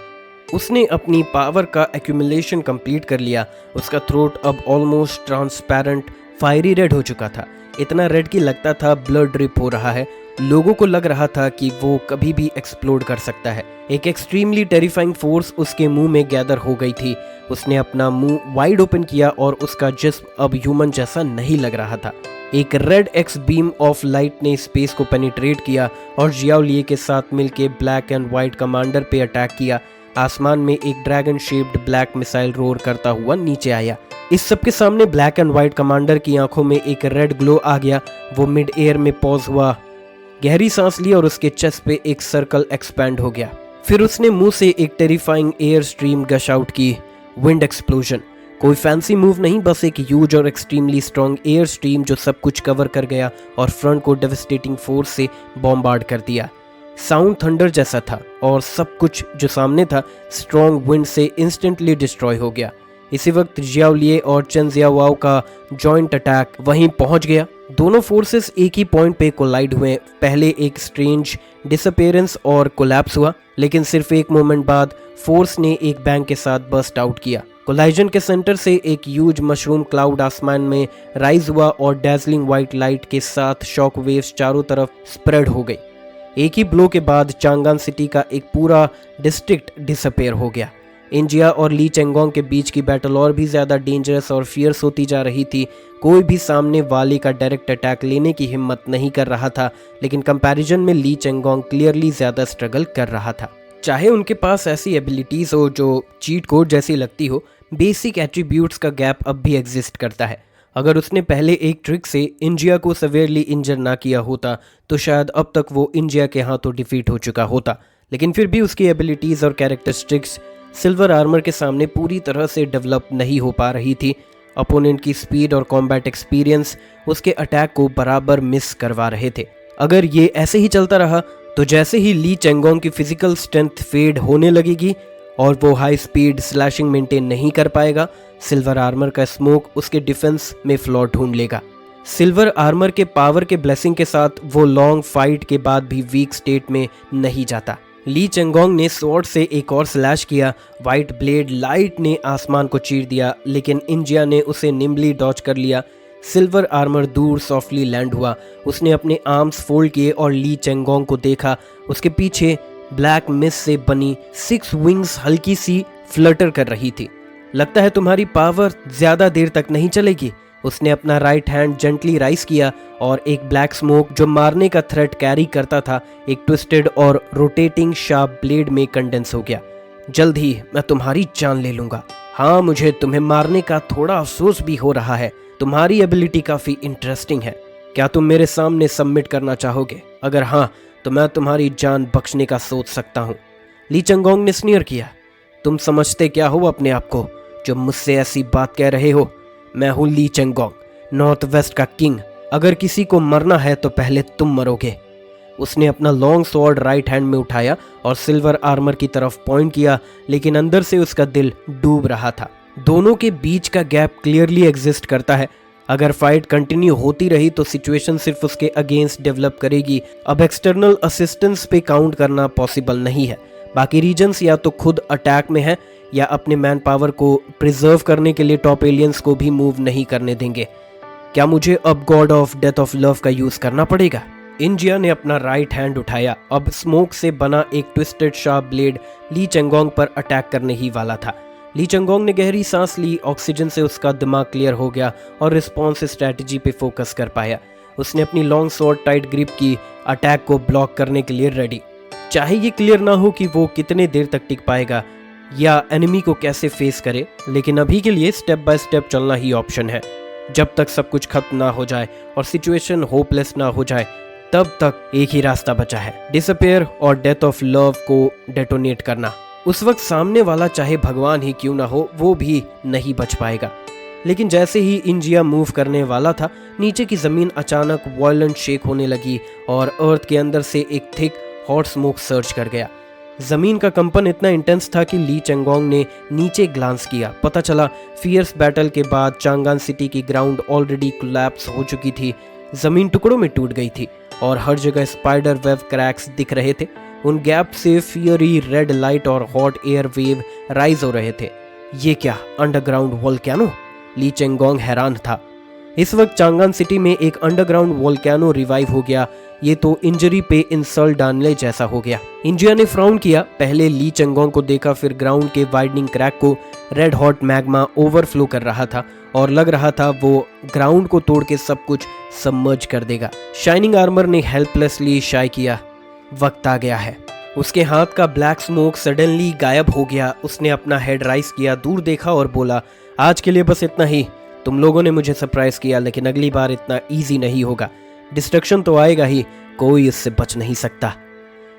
उसने अपनी पावर का एक्यूमुलेशन कंप्लीट कर लिया। उसका थ्रोट अब ऑलमोस्ट ट्रांसपेरेंट फायरी रेड हो चुका था, इतना रेड कि लगता था ब्लड ड्रिप हो रहा है। लोगों को लग रहा था कि वो कभी भी एक्सप्लोड कर सकता है। एक एक्सट्रीमली टेरिफाइंग फोर्स उसके मुंह में गैदर हो गई थी। उसने अपना मुंह वाइड ओपन किया और उसका जिस्म अब ह्यूमन जैसा नहीं लग रहा था। एक red x beam of light ने स्पेस को पेनिट्रेट किया और जियाओ लिये के साथ मिलकर ब्लैक एंड व्हाइट कमांडर पे अटैक किया। आसमान में एक dragon shaped black missile roar करता हुआ नीचे आया। इस सब के सामने ब्लैक एंड व्हाइट कमांडर की आंखों में एक रेड ग्लो आ गया। वो मिड एयर में पॉज हुआ, गहरी सांस ली और उसके चेस्ट पे एक सर्कल एक्सपैंड हो गया। फिर उसने मुंह से एक टेरिफाइंग एयर स्ट्रीम गश आउट की, विंड एक्सप्लोजन। कोई फैंसी मूव नहीं, बस एक ह्यूज और एक्सट्रीमली स्ट्रॉन्ग एयर स्ट्रीम जो सब कुछ कवर कर गया और फ्रंट को डेविस्टेटिंग फोर्स से बॉम्बार्ड कर दिया। साउंड थंडर जैसा था और सब कुछ जो सामने था स्ट्रॉन्ग विंड से इंस्टेंटली डिस्ट्रॉय हो गया। इसी वक्त जियाओ लिये और चेन जियाओ का जॉइंट अटैक वहीं पहुंच गया। दोनों फोर्सेस एक ही पॉइंट पे कोलाइड हुए। पहले एक स्ट्रेंज डिसअपीयरेंस और कोलैप्स हुआ, लेकिन सिर्फ एक मोमेंट बाद फोर्स ने एक बैंग के साथ बर्स्ट आउट किया। कोलाइजन के सेंटर से एक ह्यूज मशरूम क्लाउड आसमान में राइज हुआ और डैजलिंग व्हाइट लाइट के साथ शॉक वेव्स चारों तरफ स्प्रेड हो गई। एक ही ब्लो के बाद चांगान सिटी का एक पूरा डिस्ट्रिक्ट डिसअपेयर हो गया। इंजिया और ली चेंगोंग के बीच की बैटल और भी ज्यादा डेंजरस और फियर्स होती जा रही थी। कोई भी सामने वाले का डायरेक्ट अटैक लेने की हिम्मत नहीं कर रहा था, लेकिन कंपैरिजन में ली चेंगोंग क्लियरली ज्यादा स्ट्रगल कर रहा था। चाहे उनके पास ऐसी एबिलिटीज हो जो चीट कोड जैसी लगती हो, बेसिक एट्रीब्यूट्स का गैप अब भी एग्जिस्ट करता है। अगर उसने पहले एक ट्रिक से इंजिया को सेवियरली इंजर ना किया होता तो शायद अब तक वो इंजिया के हाथों डिफीट हो चुका होता, लेकिन फिर भी उसकी एबिलिटीज और कैरेक्टरिस्टिक्स सिल्वर आर्मर के सामने पूरी तरह से डेवलप नहीं हो पा रही थी। अपोनेंट की स्पीड और कॉम्बैट एक्सपीरियंस उसके अटैक को बराबर मिस करवा रहे थे। अगर ये ऐसे ही चलता रहा तो जैसे ही ली चेंगोंग की फिजिकल स्ट्रेंथ फेड होने लगेगी और वो हाई स्पीड स्लैशिंग मेंटेन नहीं कर पाएगा, सिल्वर आर्मर का स्मोक उसके डिफेंस में फ्लॉ ढूंढ लेगा। सिल्वर आर्मर के पावर के ब्लेसिंग के साथ वो लॉन्ग फाइट के बाद भी वीक स्टेट में नहीं जाता। ली चेंगोंग ने स्वॉर्ड से एक और स्लैश किया। व्हाइट ब्लेड लाइट ने आसमान को चीर दिया, लेकिन इंजिया ने उसे निम्बली डॉच कर लिया। सिल्वर आर्मर दूर सॉफ्टली लैंड हुआ। उसने अपने आर्म्स फोल्ड किए और ली चेंगोंग को देखा। उसके पीछे ब्लैक मिस्ट से बनी 6 विंग्स हल्की सी फ्लटर कर रही थी। लगता है तुम्हारी पावर ज्यादा देर तक नहीं चलेगी, उसने अपना राइट हैंड जेंटली राइज किया और एक ब्लैक स्मोक जो मारने का थ्रेट कैरी करता था एक ट्विस्टेड और रोटेटिंग शार्प ब्लेड में कंडेंस हो गया। जल्द ही मैं तुम्हारी जान ले लूंगा। हाँ, मुझे तुम्हें मारने का थोड़ा अफसोस भी हो रहा है। तुम्हारी एबिलिटी काफी इंटरेस्टिंग है। क्या तुम मेरे सामने सबमिट करना चाहोगे? अगर हाँ, तो मैं तुम्हारी जान बख्शने का सोच सकता हूँ। ली चंगोंग ने स्नीयर किया। तुम समझते क्या हो अपने आप को जो मुझसे ऐसी बात कह रहे हो? मैं हूँ ली चंगोंग, नॉर्थ वेस्ट का किंग। अगर किसी को मरना है तो पहले तुम मरोगे। उसने अपना लॉन्ग स्वॉर्ड राइट हैंड में उठाया और सिल्वर आर्मर की तरफ पॉइंट किया, लेकिन अंदर से उसका दिल डूब रहा था। दोनों के बीच का गैप क्लियरली एग्जिस्ट करता है। अगर फाइट कंटिन्यू होती रही तो सिचुएशन सिर्फ उसके अगेंस्ट डेवलप करेगी। अब एक्सटर्नल असिस्टेंस पे काउंट करना पॉसिबल नहीं है। बाकी रीजन्स या तो खुद अटैक में है या अपने मैन पावर को प्रिजर्व करने के लिए टॉप एलियंस को भी मूव नहीं करने देंगे। क्या मुझे अब God of death of love का यूज करना पड़ेगा? इंजिया ने अपना राइट हैंड उठाया। अब स्मोक से बना एक ट्विस्टेड शार्प ब्लेड ली चंगोंग पर अटैक करने ही वाला था। ली चंगोंग ने गहरी सांस ली। ऑक्सीजन से उसका दिमाग क्लियर हो गया और रिस्पॉन्स स्ट्रेटजी पे फोकस कर पाया। उसने अपनी लॉन्ग स्वॉर्ड टाइट ग्रिप की, अटैक को ब्लॉक करने के लिए रेडी। चाहे ये क्लियर ना हो कि वो कितने देर तक टिक पाएगा या एनिमी को कैसे फेस करे, लेकिन अभी के लिए स्टेप बाय स्टेप चलना ही ऑप्शन है। जब तक सब कुछ खत्म ना हो जाए और सिचुएशन होपलेस ना हो जाए, तब तक एक ही रास्ता बचा है, डिसअपियर और डेथ ऑफ लव को डेटोनेट करना। उस वक्त सामने वाला चाहे भगवान ही क्यों ना हो, वो भी नहीं बच पाएगा। लेकिन जैसे ही इंजिया मूव करने वाला था, नीचे की जमीन अचानक वायलेंट शेक होने लगी और अर्थ के अंदर से एक थिक हॉट स्मोक सर्च कर गया। जमीन का कंपन इतना इंटेंस था कि ली चंगोंग ने नीचे ग्लांस किया। पता चला फियर्स बैटल के बाद चांगान सिटी की ग्राउंड ऑलरेडी कोलैप्स हो चुकी थी। जमीन टुकड़ों में टूट गई थी और हर जगह स्पाइडर वेब क्रैक्स दिख रहे थे। उन गैप से फियरी रेड लाइट और हॉट एयर वेव राइज हो रहे थे। ये क्या अंडरग्राउंड वोल्केनो? ली चंगोंग हैरान था। इस वक्त चांगान सिटी में एक अंडरग्राउंड वोल्केनो रिवाइव हो गया। ये तो इंजरी पे इंसल्ट डालने जैसा हो गया। इंजिया ने फ्राउन किया। पहले ली चंगोंग को देखा, फिर ग्राउंड के वाइडनिंग क्रैक को। रेड हॉट मैग्मा ओवरफ्लो कर रहा था और लग रहा था वो ग्राउंड को तोड़ के सब कुछ सबमर्ज कर देगा। शाइनिंग आर्मर ने हेल्पलेसली शाई किया। वक्त आ गया है। उसके हाथ का ब्लैक स्मोक सडनली गायब हो गया। उसने अपना हेड राइज किया, दूर देखा और बोला, आज के लिए बस इतना ही। तुम लोगों ने मुझे सरप्राइज किया, लेकिन अगली बार इतना इजी नहीं होगा। डिस्ट्रक्शन तो आएगा ही, कोई इससे बच नहीं सकता।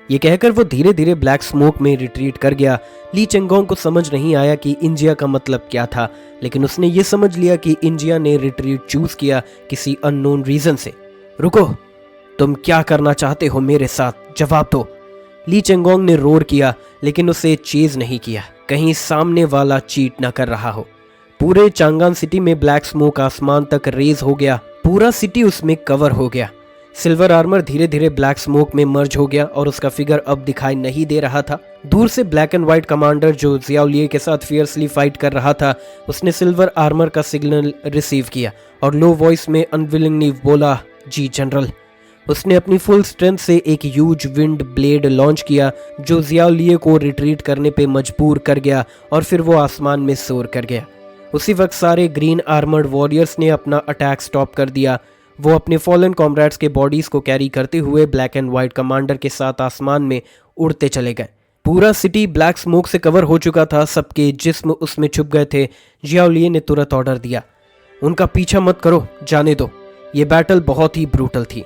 ये कहकर वो धीरे धीरे ब्लैक स्मोक में रिट्रीट कर गया। ली चंगोंग को समझ नहीं आया कि इंजिया का मतलब क्या था, लेकिन उसने ये समझ लिया कि इंजिया ने रिट्रीट चूज किया किसी अननोन रीजन से। रुको, तुम क्या करना चाहते हो मेरे साथ? जवाब दो। ली चंगोंग ने रोर किया, लेकिन उसे चेज नहीं किया। कहीं सामने वाला चीट न कर रहा हो। पूरे चांगान सिटी में ब्लैक स्मोक आसमान तक रेज हो गया। पूरा सिटी उसमें कवर हो गया। सिल्वर आर्मर धीरे धीरे ब्लैक स्मोक में मर्ज हो गया और उसका फिगर अब दिखाई नहीं दे रहा था। दूर से ब्लैक एंड व्हाइट कमांडर जो जियाओलिए के साथ फियर्सली फाइट कर रहा था, उसने सिल्वर आर्मर का सिग्नल रिसीव किया और लो वॉइस में अनविलिंगली बोला, जी जनरल। उसने अपनी फुल स्ट्रेंथ से एक ह्यूज विंड ब्लेड लॉन्च किया जो जियाओलिए को रिट्रीट करने पे मजबूर कर गया और फिर वो आसमान में सोर कर गया। उसी वक्त सारे ग्रीन आर्मर्ड वॉरियर्स ने अपना अटैक स्टॉप कर दिया। वो अपने फॉलन कॉमरेड्स के बॉडीज को कैरी करते हुए ब्लैक एंड व्हाइट कमांडर के साथ आसमान में उड़ते चले गए। पूरा सिटी ब्लैक स्मोक से कवर हो चुका था। सबके जिस्म उसमें छुप गए थे। जियाओलिए ने तुरंत ऑर्डर दिया, उनका पीछा मत करो, जाने दो। ये बैटल बहुत ही ब्रूटल थी।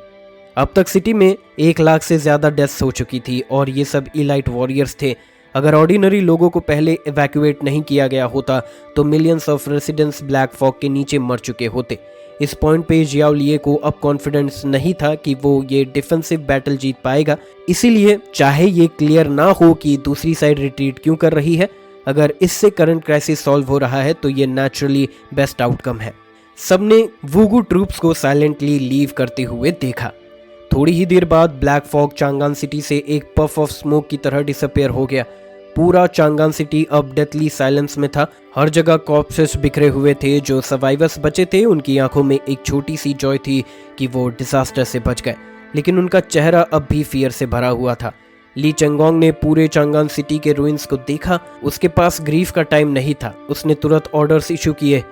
अब तक सिटी में 1 लाख से ज्यादा डेथ्स हो चुकी थी और ये सब इलाइट वॉरियर्स थे। अगर ऑर्डिनरी लोगों को पहले इवैक्यूएट नहीं किया गया होता तो millions of residents black fog के नीचे मर चुके होते। इस पॉइंट पे जियाओलिए को अब कॉन्फिडेंस नहीं था कि वो ये डिफेंसिव बैटल जीत पाएगा। इसीलिए चाहे ये क्लियर ना हो कि दूसरी साइड रिट्रीट क्यों कर रही है, अगर इससे करंट क्राइसिस सॉल्व हो रहा है तो ये नेचुरली बेस्ट आउटकम है। सबने वुगू ट्रूप्स को साइलेंटली लीव करते हुए देखा। थोड़ी ही देर बाद ब्लैक फॉग चांगान सिटी से एक पफ ऑफ स्मोक की तरह डिसअपियर हो गया। पूरा चांगान सिटी अब डेथली साइलेंस में था। हर जगह कॉर्प्सेस बिखरे हुए थे। जो सर्वाइवर्स बचे थे उनकी आंखों में एक छोटी सी जॉय थी कि वो डिजास्टर से बच गए, लेकिन उनका चेहरा अब भी फियर से भरा हुआ था। ली चंगोंग ने पूरे चांगान सिटी के रूइंस को देखा। उसके पास ग्रीफ का टाइम नहीं था। उसने तुरंत ऑर्डर्स इशू किए,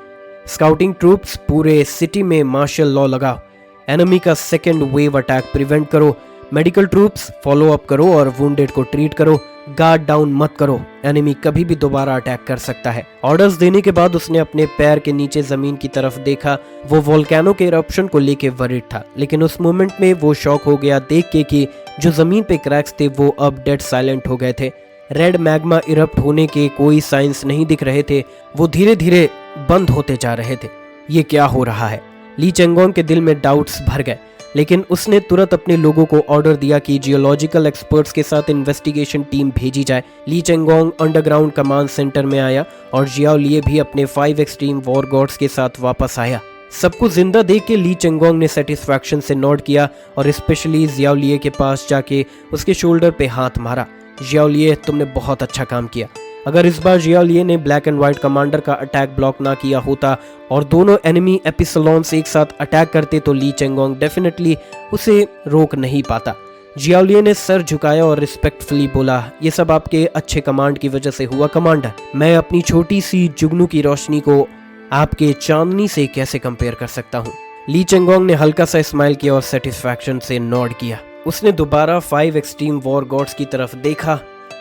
स्काउटिंग ट्रूप्स, पूरे सिटी में मार्शल लॉ लगाओ, एनिमी का सेकेंड वेव अटैक प्रिवेंट करो, मेडिकल ट्रूप्स फॉलो अप करो और वुंडेड को ट्रीट करो, गार्ड डाउन मत करो, एनिमी कभी भी दोबारा अटैक कर सकता है। ऑर्डर्स देने के बाद उसने अपने पैर के नीचे जमीन की तरफ देखा। वो वोल्केनो के इरप्शन को लेके वरीड था, लेकिन उस मोमेंट में वो शॉक हो गया देख के कि जो जमीन पे क्रैक्स थे वो अब डेड साइलेंट हो गए थे। रेड मैग्मा इरप्ट होने के कोई साइंस नहीं दिख रहे थे, वो धीरे धीरे बंद होते जा रहे थे। ये क्या हो रहा है? ली चेंगोंग के दिल में डाउट्स भर गए, लेकिन उसने तुरंत अपने लोगों को ऑर्डर दिया कि जियोलॉजिकल एक्सपर्ट्स के साथ इन्वेस्टिगेशन टीम भेजी जाए। ली चेंगोंग अंडरग्राउंड कमांड सेंटर में आया और जियाओ लिये भी अपने 5 एक्सट्रीम वॉर गॉड्स के साथ वापस आया। सबको जिंदा देख के ली चेंगोंग ने सेटिस्फैक्शन से नोट किया और स्पेशली जियाओ लिये के पास जाके उसके शोल्डर पे हाथ मारा। जियाओ लिये, तुमने बहुत अच्छा काम किया। अगर इस बार जियाओ लिये ने ब्लैक एंड व्हाइट कमांडर का अटैक ब्लॉक ना किया होता और दोनों एनिमी एपिसलोन्स एक साथ अटैक करते तो ली चेंगोंग डेफिनेटली उसे रोक नहीं पाता। जियाओ लिये ने सर झुकाया और रिस्पेक्टफुली बोला, ये सब आपके अच्छे कमांड की वजह से हुआ कमांडर। मैं अपनी छोटी सी जुगनू की रोशनी को आपके चांदनी से कैसे कंपेयर कर सकता हूँ? ली चेंगोंग ने हल्का सा स्माइल किया और सेटिस्फैक्शन से नोड किया। उसने दोबारा 5 एक्सट्रीम वॉर गॉड्स की तरफ देखा।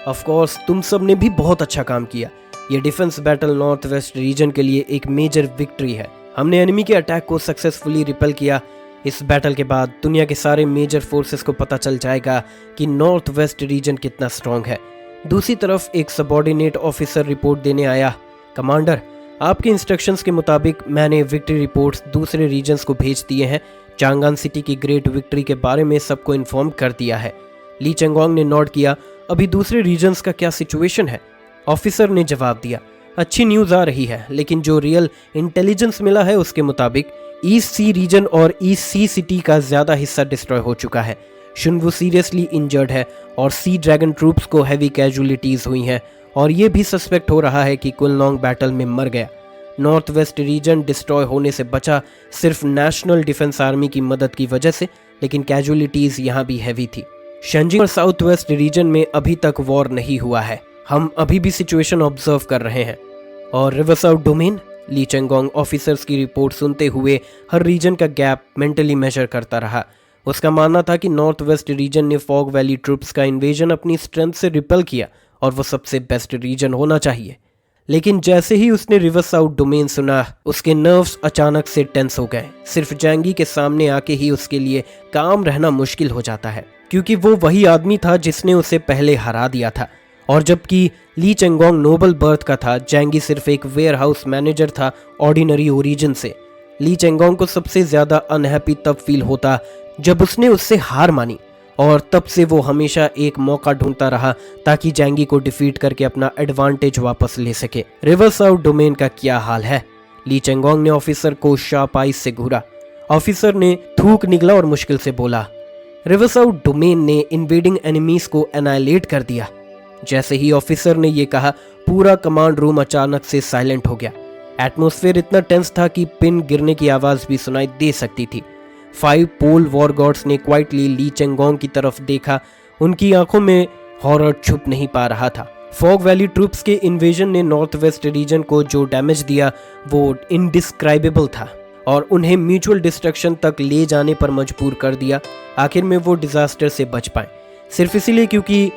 ऑफ कोर्स तुम सब ने भी बहुत अच्छा काम किया। ये defence battle north west region के लिए एक मेजर विक्ट्री है। हमने एनिमी के अटैक को सक्सेसफुली रिपेल किया। इस बैटल के बाद दुनिया के सारे मेजर फोर्सेस को पता चल जाएगा कि नॉर्थ वेस्ट रीजन कितना स्ट्रांग है। दूसरी तरफ एक सबऑर्डिनेट ऑफिसर रिपोर्ट देने आया, कमांडर आपके इंस्ट्रक्शंस के मुताबिक मैंने विक्ट्री रिपोर्ट्स दूसरे रीजन्स को भेज दिए हैं। चांगान सिटी की ग्रेट विक्ट्री के बारे में सबको इन्फॉर्म कर दिया है। ली चेंगोंग ने नोट किया, अभी दूसरे रीजन्स का क्या सिचुएशन है? ऑफिसर ने जवाब दिया, अच्छी न्यूज़ आ रही है, लेकिन जो रियल इंटेलिजेंस मिला है उसके मुताबिक ईस्ट सी रीजन और ईस्ट सी सिटी का ज़्यादा हिस्सा डिस्ट्रॉय हो चुका है। शुनवू सीरियसली इंजर्ड है और सी ड्रैगन ट्रूप्स को हैवी कैजुअलिटीज़ हुई हैं और ये भी सस्पेक्ट हो रहा है कि कुलनोंग बैटल में मर गया। नॉर्थ वेस्ट रीजन डिस्ट्रॉय होने से बचा सिर्फ नेशनल डिफेंस आर्मी की मदद की वजह से, लेकिन कैजुअलिटीज़ यहाँ भी हैवी थी। शेंजिंग और साउथ वेस्ट रीजन में अभी तक वॉर नहीं हुआ है। हम अभी भी सिचुएशन ऑब्जर्व कर रहे हैं। और रिवर साउथ डोमेन? ली चेंगोंग ऑफिसर्स की रिपोर्ट सुनते हुए हर रीजन का गैप मेंटली मेजर करता रहा। उसका मानना था कि नॉर्थ वेस्ट रीजन ने फॉग वैली ट्रूप्स का इन्वेजन अपनी स्ट्रेंथ से रिपेल किया और वो सबसे बेस्ट रीजन होना चाहिए। लेकिन जैसे ही उसने रिवर साउथ डोमेन सुना, उसके नर्व्स अचानक से टेंस हो गए। सिर्फ जैंगी के सामने आके ही उसके लिए काम रहना मुश्किल हो जाता है, क्योंकि वो वही आदमी था जिसने उसे पहले हरा दिया था। और जबकि ली चेंगोंग नोबल बर्थ का था, जैंगी सिर्फ एक वेयर हाउस मैनेजर था ऑर्डिनरी ओरिजिन से। ली चेंगोंग को सबसे ज्यादा अनहैप्पी तब फील होता जब उसने उससे हार मानी, और तब से वो हमेशा एक मौका ढूंढता रहा ताकि जैंगी को डिफीट करके अपना एडवांटेज वापस ले सके। रिवर साउथ डोमेन का क्या हाल है? ली चेंगोंग ने ऑफिसर को शार्प आइज से घूरा। ऑफिसर ने थूक निकला और मुश्किल से बोला, रिवर साउथ डोमेन ने इन्वेडिंग एनिमीज को एनाइलेट कर दिया। जैसे ही ऑफिसर ने यह कहा, पूरा कमांड रूम अचानक से साइलेंट हो गया। एटमॉस्फेयर इतना टेंस था कि पिन गिरने की आवाज भी सुनाई दे सकती थी। 5 पोल वॉर गॉड्स ने क्वाइटली ली चेंगोंग की तरफ देखा। उनकी आंखों में हॉरर छुप नहीं पा रहा था। फॉग वैली ट्रूप्स के इन्वेजन ने नॉर्थ वेस्ट रीजन को जो डैमेज दिया वो इनडिस्क्राइबेबल था और उन्हें म्यूचुअल डिस्ट्रक्शन तक ले जाने पर मजबूर कर दिया। आखिर में वो डिजास्टर से बच पाए, सिर्फ इसीलिए क्योंकि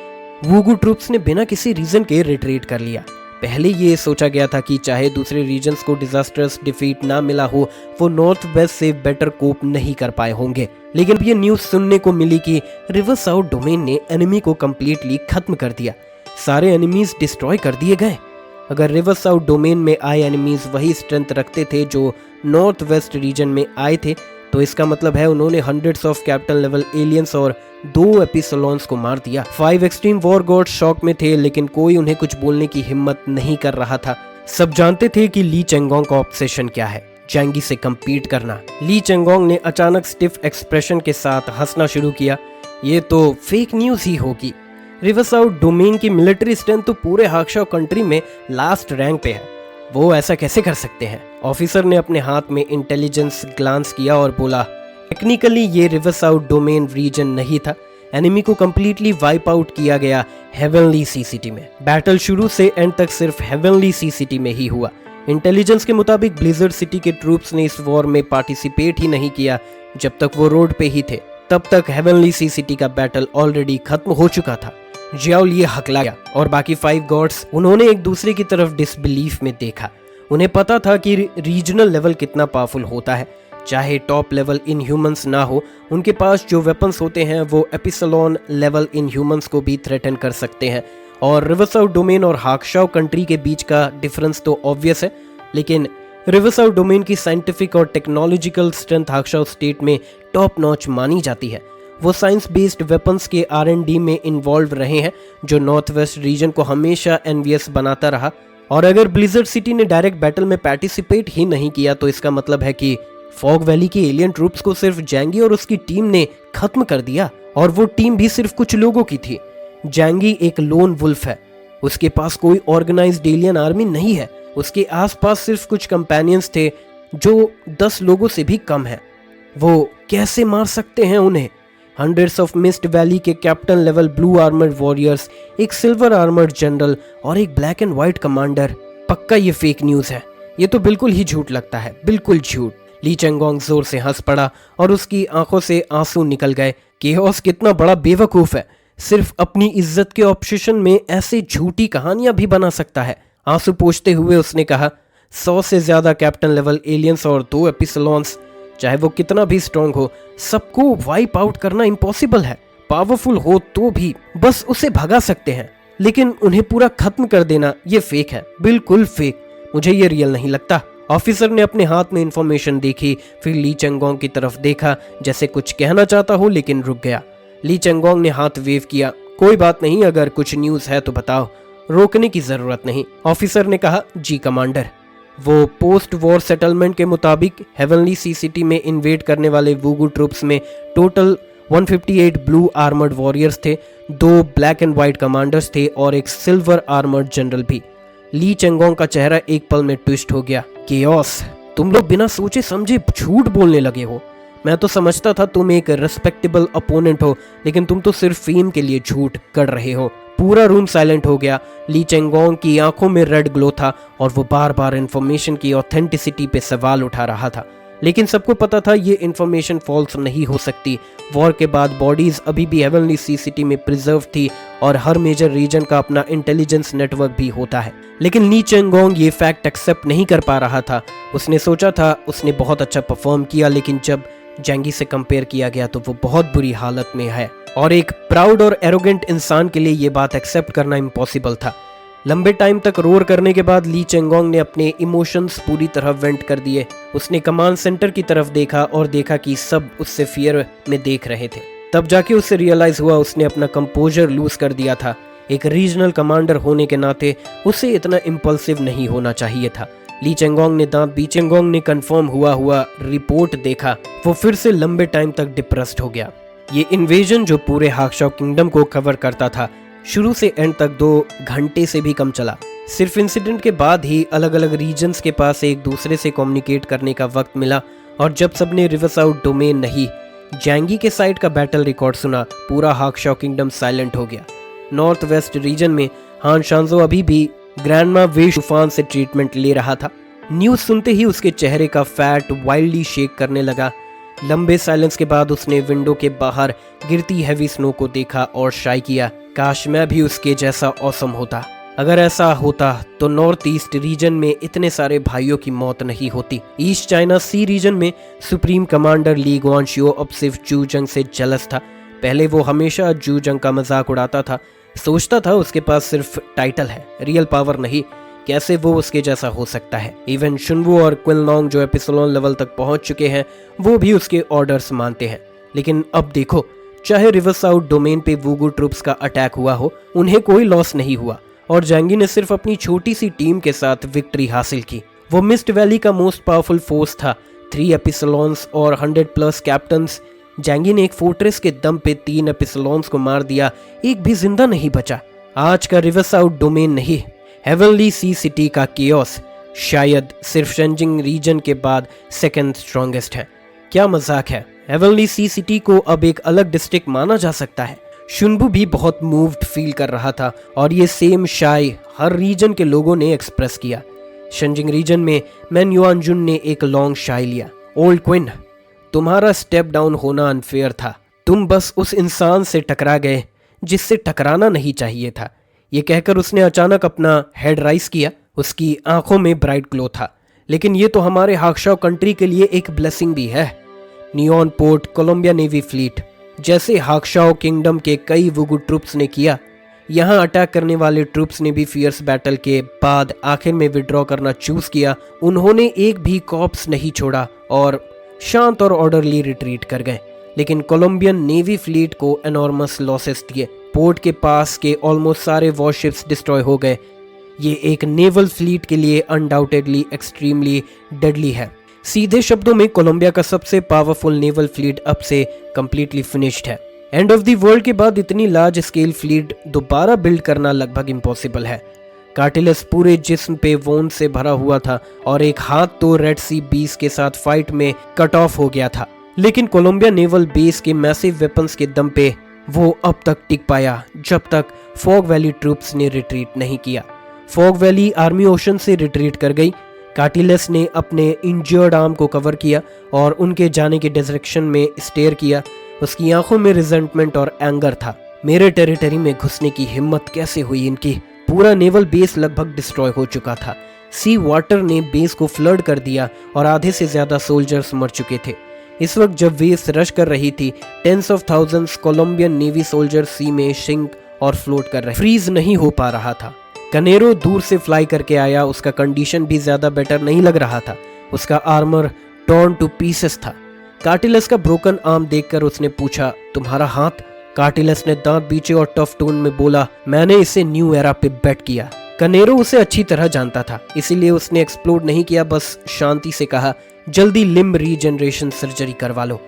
वुगू ट्रूप्स ने बिना किसी रीजन के रिट्रीट कर लिया। पहले ये सोचा गया था कि चाहे दूसरे रीजन्स को डिजास्टर्स डिफीट ना मिला हो, वो नॉर्थ वेस्ट से बेटर कोप नहीं कर पाए होंगे। लेकिन ये न्यूज़ सुनने को मिली कि रिवर साउथ डोमेन ने एनिमी को कंप्लीटली खत्म कर दिया। सारे एनिमीज डिस्ट्रॉय कर दिए गए। अगर रिवर साउथ डोमेन में आए एनिमीज वही स्ट्रेंथ रखते थे जो नॉर्थ वेस्ट रीजन में आए थे, तो इसका मतलब है उन्होंने hundreds of capital level aliens और 2 एपिसलोन्स को मार दिया। 5 एक्सट्रीम वॉर गॉड शॉक में थे, लेकिन कोई उन्हें कुछ बोलने की हिम्मत नहीं कर रहा था। सब जानते थे कि ली चेंगोंग का ऑब्सेशन क्या है, जैंगी से compete करना। ली चेंगोंग ने अचानक स्टिफ एक्सप्रेशन के साथ हंसना शुरू किया। ये तो फेक न्यूज ही होगी। रिवर साउथ डोमेन की मिलिट्री स्ट्रेंथ तो पूरे हाक्शा कंट्री में लास्ट रैंक पे है, वो ऐसा कैसे कर सकते हैं? ऑफिसर ने अपने हाथ में इंटेलिजेंस ग्लांस किया और बोला, टेक्निकली ये रिवर साउथ डोमेन रीजन नहीं था। एनिमी को कंप्लीटली वाइप आउट किया गया हेवनली सी सिटी में। बैटल शुरू से एंड तक सिर्फ हेवनली सी सिटी में ही हुआ। इंटेलिजेंस के मुताबिक ब्लिजर्ड सिटी के ट्रूप्स ने इस वॉर में पार्टिसिपेट ही नहीं किया जब तक वो रोड पे ही थे। तब तक हेवनली सी सिटी का बैटल ऑलरेडी खत्म हो चुका था। जियाओ लिए हकलाया और बाकी 5 गॉड्स उन्होंने एक दूसरे की तरफ डिसबिलीफ में देखा। उन्हें पता था कि रीजनल लेवल कितना पावरफुल होता है। चाहे टॉप लेवल इन ह्यूमंस ना हो, उनके पास जो वेपन्स होते हैं वो एपिसलोन लेवल इन ह्यूमंस को भी थ्रेटन कर सकते हैं। और रिवरसाउथ डोमेन और हाक्शाओ कंट्री के बीच का डिफरेंस तो ऑब्वियस है, लेकिन रिवरसाउथ डोमेन की साइंटिफिक और टेक्नोलॉजिकल स्ट्रेंथ हाक्शाओ स्टेट में टॉप नॉच मानी जाती है। वो साइंस बेस्ड वेपन्स के R&D में इन्वॉल्व रहे हैं, जो नॉर्थ वेस्ट रीजन को हमेशा एनवियस बनाता रहा। और अगर ब्लिजर्ड सिटी ने डायरेक्ट बैटल में पार्टिसिपेट ही नहीं किया तो इसका मतलब है कि फॉग वैली की एलियन ट्रूप्स को सिर्फ जैंगी और उसकी टीम ने खत्म कर दिया, और वो टीम भी सिर्फ कुछ लोगों की थी। जैंगी एक लोन वुल्फ है, उसके पास कोई ऑर्गेनाइज्ड एलियन आर्मी नहीं है। उसके आसपास सिर्फ कुछ कंपेनियंस थे जो 10 लोगों से भी कम है। वो कैसे मार सकते हैं उन्हें? हंड्रेड्स ऑफ मिस्ट वैली के captain level blue armoured warriors, एक सिल्वर आर्मर्ड जनरल और एक ब्लैक एंड व्हाइट कमांडर। पक्का ये फेक न्यूज है, ये तो बिल्कुल ही झूठ लगता है, बिल्कुल झूठ। ली चेंगोंग जोर से हंस पड़ा और उसकी आंखों से आंसू निकल गए। केओस कितना बड़ा बेवकूफ है, सिर्फ अपनी इज्जत के ऑब्सेशन में ऐसे झूठी कहानियां भी बना सकता है। आंसू पोंछते हुए उसने कहा, 100 से ज्यादा कैप्टन लेवल एलियंस और 2 एपिसलोन्स, चाहे वो कितना भी स्ट्रॉन्ग हो, सबको वाइप आउट करना इम्पॉसिबल है। पावरफुल हो तो भी बस उसे भगा सकते हैं, लेकिन उन्हें पूरा खत्म कर देना ये फेक है, बिल्कुल फेक। मुझे ये रियल नहीं लगता। ऑफिसर ने अपने हाथ में इंफॉर्मेशन देखी, फिर ली चेंगोंग की तरफ देखा जैसे कुछ कहना चाहता हो, लेकिन रुक गया। ली चेंगोंग ने हाथ वेव किया, कोई बात नहीं, अगर कुछ न्यूज है तो बताओ, रोकने की जरूरत नहीं। ऑफिसर ने कहा, जी कमांडर। वो पोस्ट वॉर सेटलमेंट के मुताबिक हेवनली सी सिटी में इन्वेड करने वाले वुगू ट्रूप्स में टोटल 158 ब्लू आर्मर्ड वॉरियर्स थे, 2 ब्लैक एंड व्हाइट कमांडर्स थे और एक सिल्वर आर्मर्ड जनरल भी। ली चेंगोंग का चेहरा एक पल में ट्विस्ट हो गया। केओस, तुम लोग बिना सोचे समझे झूठ बोलने लगे हो। मैं तो समझता था तुम एक रिस्पेक्टेबल अपोनेंट हो, लेकिन तुम तो सिर्फ फेम के लिए झूठ कर रहे हो। पूरा रूम साइलेंट हो गया। ली चेंगोंग की आंखों में रेड ग्लो था और वो बार बार इंफॉर्मेशन की ऑथेंटिसिटी पे सवाल उठा रहा था, लेकिन सबको पता था ये इंफॉर्मेशन फॉल्स नहीं हो सकती। वॉर के बाद बॉडीज अभी भी हेवनली सी सिटी में प्रिजर्व थी और हर मेजर रीजन का अपना इंटेलिजेंस नेटवर्क भी होता है। लेकिन ली चेंगोंग ये फैक्ट एक्सेप्ट नहीं कर पा रहा था। उसने सोचा था उसने बहुत अच्छा परफॉर्म किया, लेकिन जब जैंगी से कंपेयर किया गया तो वो बहुत बुरी हालत में है, और एक प्राउड और एरोगेंट इंसान के लिए ये बात एक्सेप्ट करना इम्पॉसिबल था। लंबे टाइम तक रोर करने के बाद ली चेंगोंग ने अपने इमोशंस पूरी तरह वेंट कर दिए। उसने कमांड सेंटर की तरफ देखा और देखा कि सब उससे फियर में देख रहे थे। तब जाके उसे रियलाइज हुआ उसने अपना कंपोजर लूज कर दिया था। एक रीजनल कमांडर होने के नाते उसे इतना इम्पल्सिव नहीं होना चाहिए था। ली चेंगोंग ने दांत बी चेंगोंग ने कंफर्म हुआ रिपोर्ट देखा। वो फिर से लंबे टाइम तक डिप्रेस्ड हो गया। ये इन्वेजन जो पूरे हाक्शाओ किंगडम को कवर करता था, शुरू से एंड तक 2 घंटे से भी कम चला। सिर्फ इंसिडेंट के बाद ही अलग अलग रीजन्स के पास एक दूसरे से कम्युनिकेट करने का वक्त मिला, और जब सबने रिवरसाउथ डोमेन नहीं जैंगी के साइड का बैटल रिकॉर्ड सुना, पूरा हाक्शाओ किंगडम साइलेंट हो गया। नॉर्थ वेस्ट रीजन में हान शांजो अभी भी ग्रैंडमा वे तूफान से ट्रीटमेंट ले रहा था। न्यूज सुनते ही उसके चेहरे का फैट वाइल्डली शेक करने लगा। लंबे साइलेंस के बाद उसने विंडो के बाहर गिरती हैवी स्नो को देखा और शाय किया, काश मैं भी उसके जैसा ऑसम होता। अगर ऐसा होता तो नॉर्थ ईस्ट रीजन में इतने सारे भाइयों की मौत नहीं होती। ईस्ट चाइना सी रीजन में सुप्रीम कमांडर ली गुआनशियो अब सिर्फ जू जंग से जेलस था। पहले वो हमेशा जू जंग का मजाक उड़ाता था, सोचता था उसके पास सिर्फ टाइटल है, रियल पावर नहीं। कैसे वो उसके जैसा हो सकता है? इवन शुनवू और क्विलनोंग जो एपिसलोन लेवल तक पहुंच चुके हैं, वो भी उसके ऑर्डर्स मानते हैं। लेकिन अब देखो, चाहे रिवरसाउथ डोमेन पे वुगू ट्रूप्स का अटैक हुआ हो, उन्हें कोई लॉस नहीं हुआ और जैंगी ने सिर्फ अपनी छोटी सी टीम के साथ विक्ट्री हासिल की। वो मिस्ट वैली का मोस्ट पावरफुल फोर्स था, 3 एपिसलोन्स और 100+ कैप्टन्स। जैंगी ने एक फोर्ट्रेस के दम पे 3 एपिसलोन्स को मार दिया, एक भी जिंदा नहीं बचा। आज का रिवरसाउथ डोमेन नहीं, हेवनली सी सिटी का केओस शायद सिर्फ शेंजिंग रीजन के बाद सेकंड स्ट्रॉन्गेस्ट है। क्या मजाक है, हेवनली सी सिटी को अब एक अलग डिस्ट्रिक्ट माना जा सकता है। शुनबू भी बहुत मूव्ड फील कर रहा था और ये सेम शाय हर रीजन के लोगों ने एक्सप्रेस किया। शंजिंग रीजन में मैन युआनजुन ने एक लॉन्ग शाई लिया। ओल्ड क्विन, तुम्हारा स्टेप डाउन होना अनफेयर था। तुम बस उस इंसान से टकरा गए जिससे टकराना नहीं चाहिए था। ये कहकर उसने अचानक अपना हेड राइज किया। उसकी आंखों में ब्राइट ग्लो था। लेकिन ये तो हमारे हाक्शाओ कंट्री के लिए एक ब्लेसिंग भी है। Neon port, Columbia navy fleet जैसे हाक्शाओ किंगडम के कई वुगु ट्रूप्स ने किया। यहाँ अटैक करने वाले ट्रूप्स ने भी फियर्स बैटल के बाद आखिर में विड्रॉ करना चूज किया। उन्होंने एक भी कॉर्प्स नहीं छोड़ा और शांत और ऑर्डरली रिट्रीट कर गए। लेकिन कोलंबियन नेवी फ्लीट को एनॉर्मस लॉसेस दिए। पोर्ट के पास के ऑलमोस्ट सारे वॉरशिप्स डिस्ट्रॉय हो गए। ये एक नेवल फ्लीट के लिए अनडाउटेडली एक्सट्रीमली डेडली है। सीधे शब्दों में कोलंबिया का सबसे पावरफुल नेवल फ्लीट अब से कंप्लीटली फिनिश्ड है। एंड ऑफ द वर्ल्ड के बाद इतनी लार्ज स्केल फ्लीट दोबारा बिल्ड करना लगभग इम्पॉसिबल है। कार्टिलस पूरे जिस्म पे वोंड से भरा हुआ था और एक हाथ तो रेड सी बीस के साथ फाइट में कट ऑफ हो गया था। लेकिन कोलंबिया नेवल बेस के मैसिव वेपन्स के दम पे वो अब तक टिक पाया जब तक फॉग वैली ट्रूप्स ने रिट्रीट नहीं किया। फॉग वैली आर्मी ओशन से रिट्रीट कर गई। कार्टिलस ने अपने इंजर्ड आर्म को कवर किया और उनके जाने के डायरेक्शन में स्टेयर किया। उसकी आंखों में रिजेंटमेंट और एंगर था। मेरे टेरिटरी में घुसने की हिम्मत कैसे हुई इनकी। पूरा नेवल बेस लगभग डिस्ट्रॉय हो चुका था। सी वाटर ने बेस को फ्लड कर दिया और आधे से ज्यादा सोल्जर्स मर चुके थे। इस वक्त जब वेव्स रश कर रही थी, tens of thousands Colombian navy soldier sea में शिंक और फ्लोट कर रहे, फ्रीज नहीं हो पा रहा था। कनेरो दूर से फ्लाई करके आया। उसका कंडीशन भी ज्यादा बेटर नहीं लग रहा था। उसका आर्मर टॉर्न टू पीसेस था। कार्टिलस का ब्रोकन आर्म देखकर उसने पूछा, तुम्हारा हाथ? कार्टिलस ने दांत बीचे और टफ टोन में बोला, मैंने इसे न्यू एरा पे बेट किया। कनेरो उसे अच्छी तरह जानता था, इसीलिए उसने एक्सप्लोड नहीं किया, बस शांति से कहा, जल्दी लिम्ब रीजनरेशन सर्जरी करवा लो।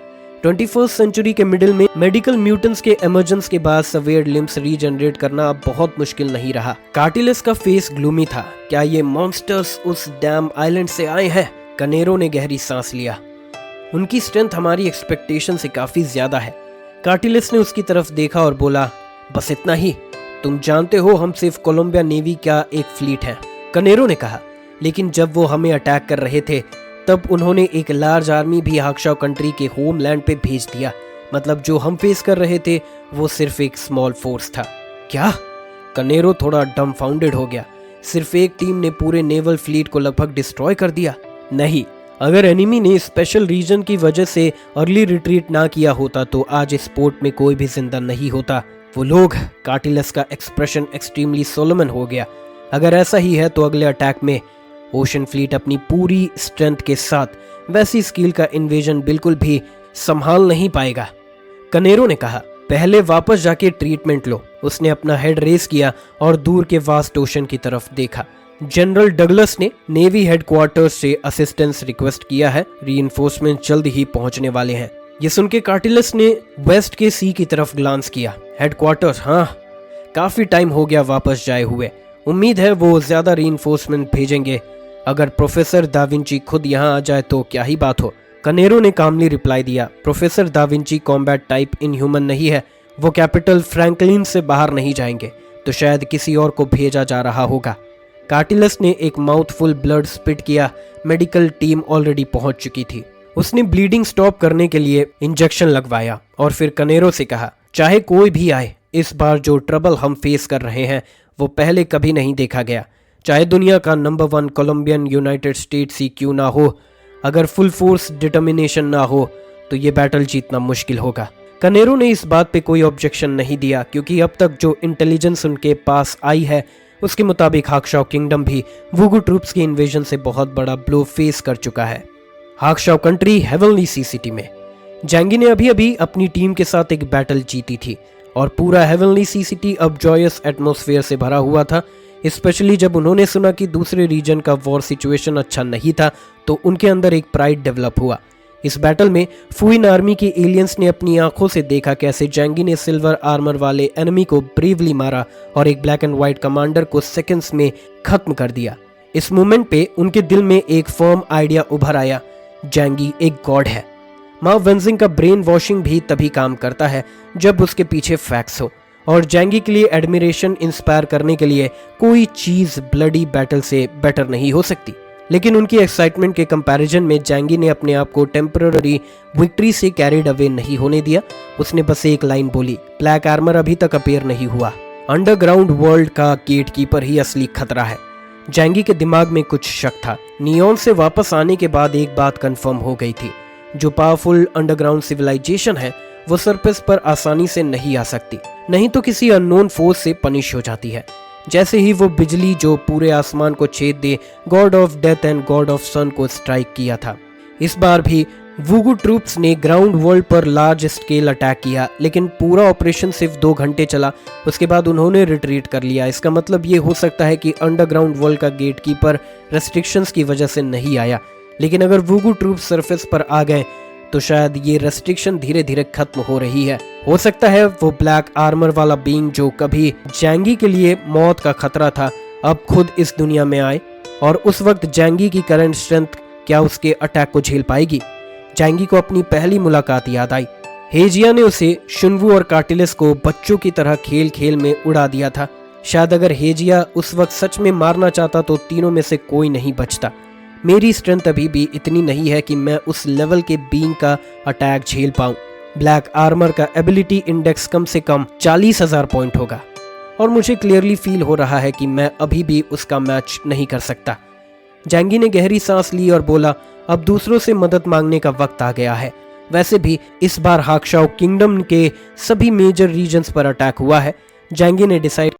21st सेंचुरी के मिडिल में मेडिकल म्यूटेंट्स के इमर्जेंस के बाद सवेयर लिम्ब्स रीजनरेट करना अब बहुत मुश्किल नहीं रहा। कार्टिलस का फेस ग्लूमी था। क्या ये मॉन्स्टर्स उस डैम आइलैंड से आए हैं? कनेरो ने गहरी सांस लिया। उनकी स्ट्रेंथ हमारी एक्सपेक्टेशन से काफी ज्यादा है। कार्टिलस ने उसकी तरफ देखा और बोला, बस इतना ही? तुम जानते हो हम सिर्फ कोलंबिया नेवी का एक फ्लीट है। कनेरो ने कहा, लेकिन जब वो हमें अटैक कर रहे थे तब उन्होंने एक लार्ज आर्मी भी हाक्शाओ कंट्री के होमलैंड पे भेज दिया। मतलब जो हम फेस कर रहे थे वो सिर्फ एक स्मॉल फोर्स था। क्या? कनेरो थोड़ा डम्फाउंडेड हो गया। सिर्फ एक टीम ने पूरे नेवल फ्लीट को लगभग डिस्ट्रॉय कर दिया? नहीं, अगर एनिमी ने स्पेशल रीजन की वजह से अर्ली रिट्रीट ना किया होता तो आज इस पोर्ट में कोई भी जिंदा नहीं होता। वो लोग, कार्टिलस का एक्सप्रेशन एक्सट्रीमली सोलोमन हो गया। अगर ऐसा ही है तो अगले अटैक में ओशन फ्लीट अपनी पूरी स्ट्रेंथ के साथ वैसी स्किल का इन्वेजन बिल्कुल भी संभाल नहीं पाएगा। कनेरो ने कहा, पहले वापस जाके ट्रीटमेंट लो। उसने अपना हेड रेस किया और दूर के वास्ट ओशन की तरफ देखा। जनरल डगलस ने नेवी हेडक्वार्टर्स से असिस्टेंस रिक्वेस्ट किया है। रीइंफोर्समेंट जल्द ही पहुंचने वाले हैं। ये सुन के कार्टिलस ने वेस्ट के सी की तरफ ग्लांस किया। हेडक्वार्टर्स? हाँ, काफी टाइम हो गया वापस जाए हुए। उम्मीद है वो ज्यादा रीइंफोर्समेंट भेजेंगे। अगर प्रोफेसर दाविंची खुद यहाँ आ जाए तो क्या ही बात हो। कनेरो ने कामली रिप्लाई दिया, professor Da Vinci combat type inhuman नहीं है। वो कैपिटल फ्रैंकलिन से बाहर नहीं जाएंगे, तो शायद किसी और को भेजा जा रहा होगा। कार्टिलस ने एक माउथफुल ब्लड स्पिट किया। मेडिकल टीम ऑलरेडी पहुंच चुकी थी। उसने ब्लीडिंग स्टॉप करने के लिए इंजेक्शन लगवाया और फिर कनेरो से कहा, चाहे कोई भी आए, इस बार जो ट्रबल हम फेस कर रहे हैं वो पहले कभी नहीं देखा गया। चाहे दुनिया का नंबर 1 कोलंबियन यूनाइटेड स्टेट्स ही क्यों ना हो, अगर फुल फोर्स डिटर्मिनेशन ना हो तो ये बैटल जीतना मुश्किल होगा। कनेरो ने इस बात पे कोई ऑब्जेक्शन नहीं दिया, क्योंकि अब तक जो इंटेलिजेंस उनके पास आई है उसके मुताबिक हाक्शाओ किंगडम भी वुगु ट्रूप्स के इन्वेजन से बहुत बड़ा ब्लो फेस कर चुका है। हाक्शाओ कंट्री हेवनली सी सिटी में जैंगी ने अभी अभी अपनी टीम के साथ एक बैटल जीती थी और पूरा हेवनली सी सिटी अब जॉयस एटमॉस्फेयर से भरा हुआ था। स्पेशली जब उन्होंने सुना कि दूसरे रीजन का वॉर सिचुएशन अच्छा नहीं था तो उनके अंदर एक प्राइड डेवलप हुआ। इस बैटल में फुइन आर्मी के एलियंस ने अपनी आंखों से देखा कैसे जैंगी ने सिल्वर आर्मर वाले एनिमी को ब्रेवली मारा और एक ब्लैक एंड व्हाइट कमांडर को सेकंड्स में खत्म कर दिया। इस मोमेंट पे उनके दिल में एक फर्म आइडिया उभर आया, जैंगी एक गॉड है। माँ वेंजिंग का ब्रेन वॉशिंग भी तभी काम करता है जब उसके पीछे फैक्ट्स हो, और जैंगी के लिए एडमिरेशन इंस्पायर करने के लिए कोई चीज ब्लडी बैटल से बेटर नहीं हो सकती। लेकिन उनकी एक्साइटमेंट के कंपैरिजन में जैंगी ने अपने आप को टेम्पररी विक्ट्री से कैरिड अवे नहीं होने दिया। उसने बस एक लाइन बोली, ब्लैक आर्मर अभी तक अपीयर नहीं हुआ। अंडरग्राउंड वर्ल्ड का गेटकीपर ही असली खतरा है। जैंगी के दिमाग में कुछ शक था। नियॉन से वापस आने के बाद एक बात कंफर्म हो गई थी, जो पावरफुल अंडरग्राउंड सिविलाइजेशन है वो सरफेस पर आसानी से नहीं आ सकती, नहीं तो किसी अननोन फोर्स से पनिश हो जाती है। जैसे ही वो बिजली जो पूरे आसमान को छेद दे god of death and god of sun को स्ट्राइक किया था। इस बार भी वुगू ट्रूप्स ने ग्राउंड वर्ल्ड पर लार्ज स्केल अटैक किया, लेकिन पूरा ऑपरेशन सिर्फ 2 घंटे चला। उसके बाद उन्होंने रिट्रीट कर लिया। इसका मतलब ये हो सकता है कि अंडरग्राउंड वर्ल्ड का गेटकीपर रेस्ट्रिक्शंस की वजह से नहीं आया, लेकिन अगर वुगू ट्रूप्स सरफेस पर आ गए तो शायद ये रेस्ट्रिक्शन धीरे धीरे खत्म हो रही है। हो सकता है वो ब्लैक आर्मर वाला बीइंग जो कभी जैंगी के लिए मौत का खतरा था, अब खुद इस दुनिया में आए, और उस वक्त जैंगी की करंट स्ट्रेंथ क्या उसके अटैक को झेल पाएगी। जैंगी को अपनी पहली मुलाकात याद आई। हेजिया ने उसे शुनवू और कार्टिलस को बच्चों की तरह खेल खेल में उड़ा दिया था। शायद अगर हेजिया उस वक्त सच में मारना चाहता तो तीनों में से कोई नहीं बचता। मेरी स्ट्रेंथ अभी भी इतनी नहीं है कि मैं उस लेवल के बीइंग का अटैक झेल पाऊं। ब्लैक आर्मर का एबिलिटी इंडेक्स कम से कम 40,000 पॉइंट होगा, और मुझे क्लियरली फील हो रहा है कि मैं अभी भी उसका मैच नहीं कर सकता। जैंगी ने गहरी सांस ली और बोला, अब दूसरों से मदद मांगने का वक्त आ गया है। वैसे भी इस बार हाक्शाओ किंगडम के सभी मेजर रीजन्स पर अटैक हुआ है। जैंगी ने डिसाइड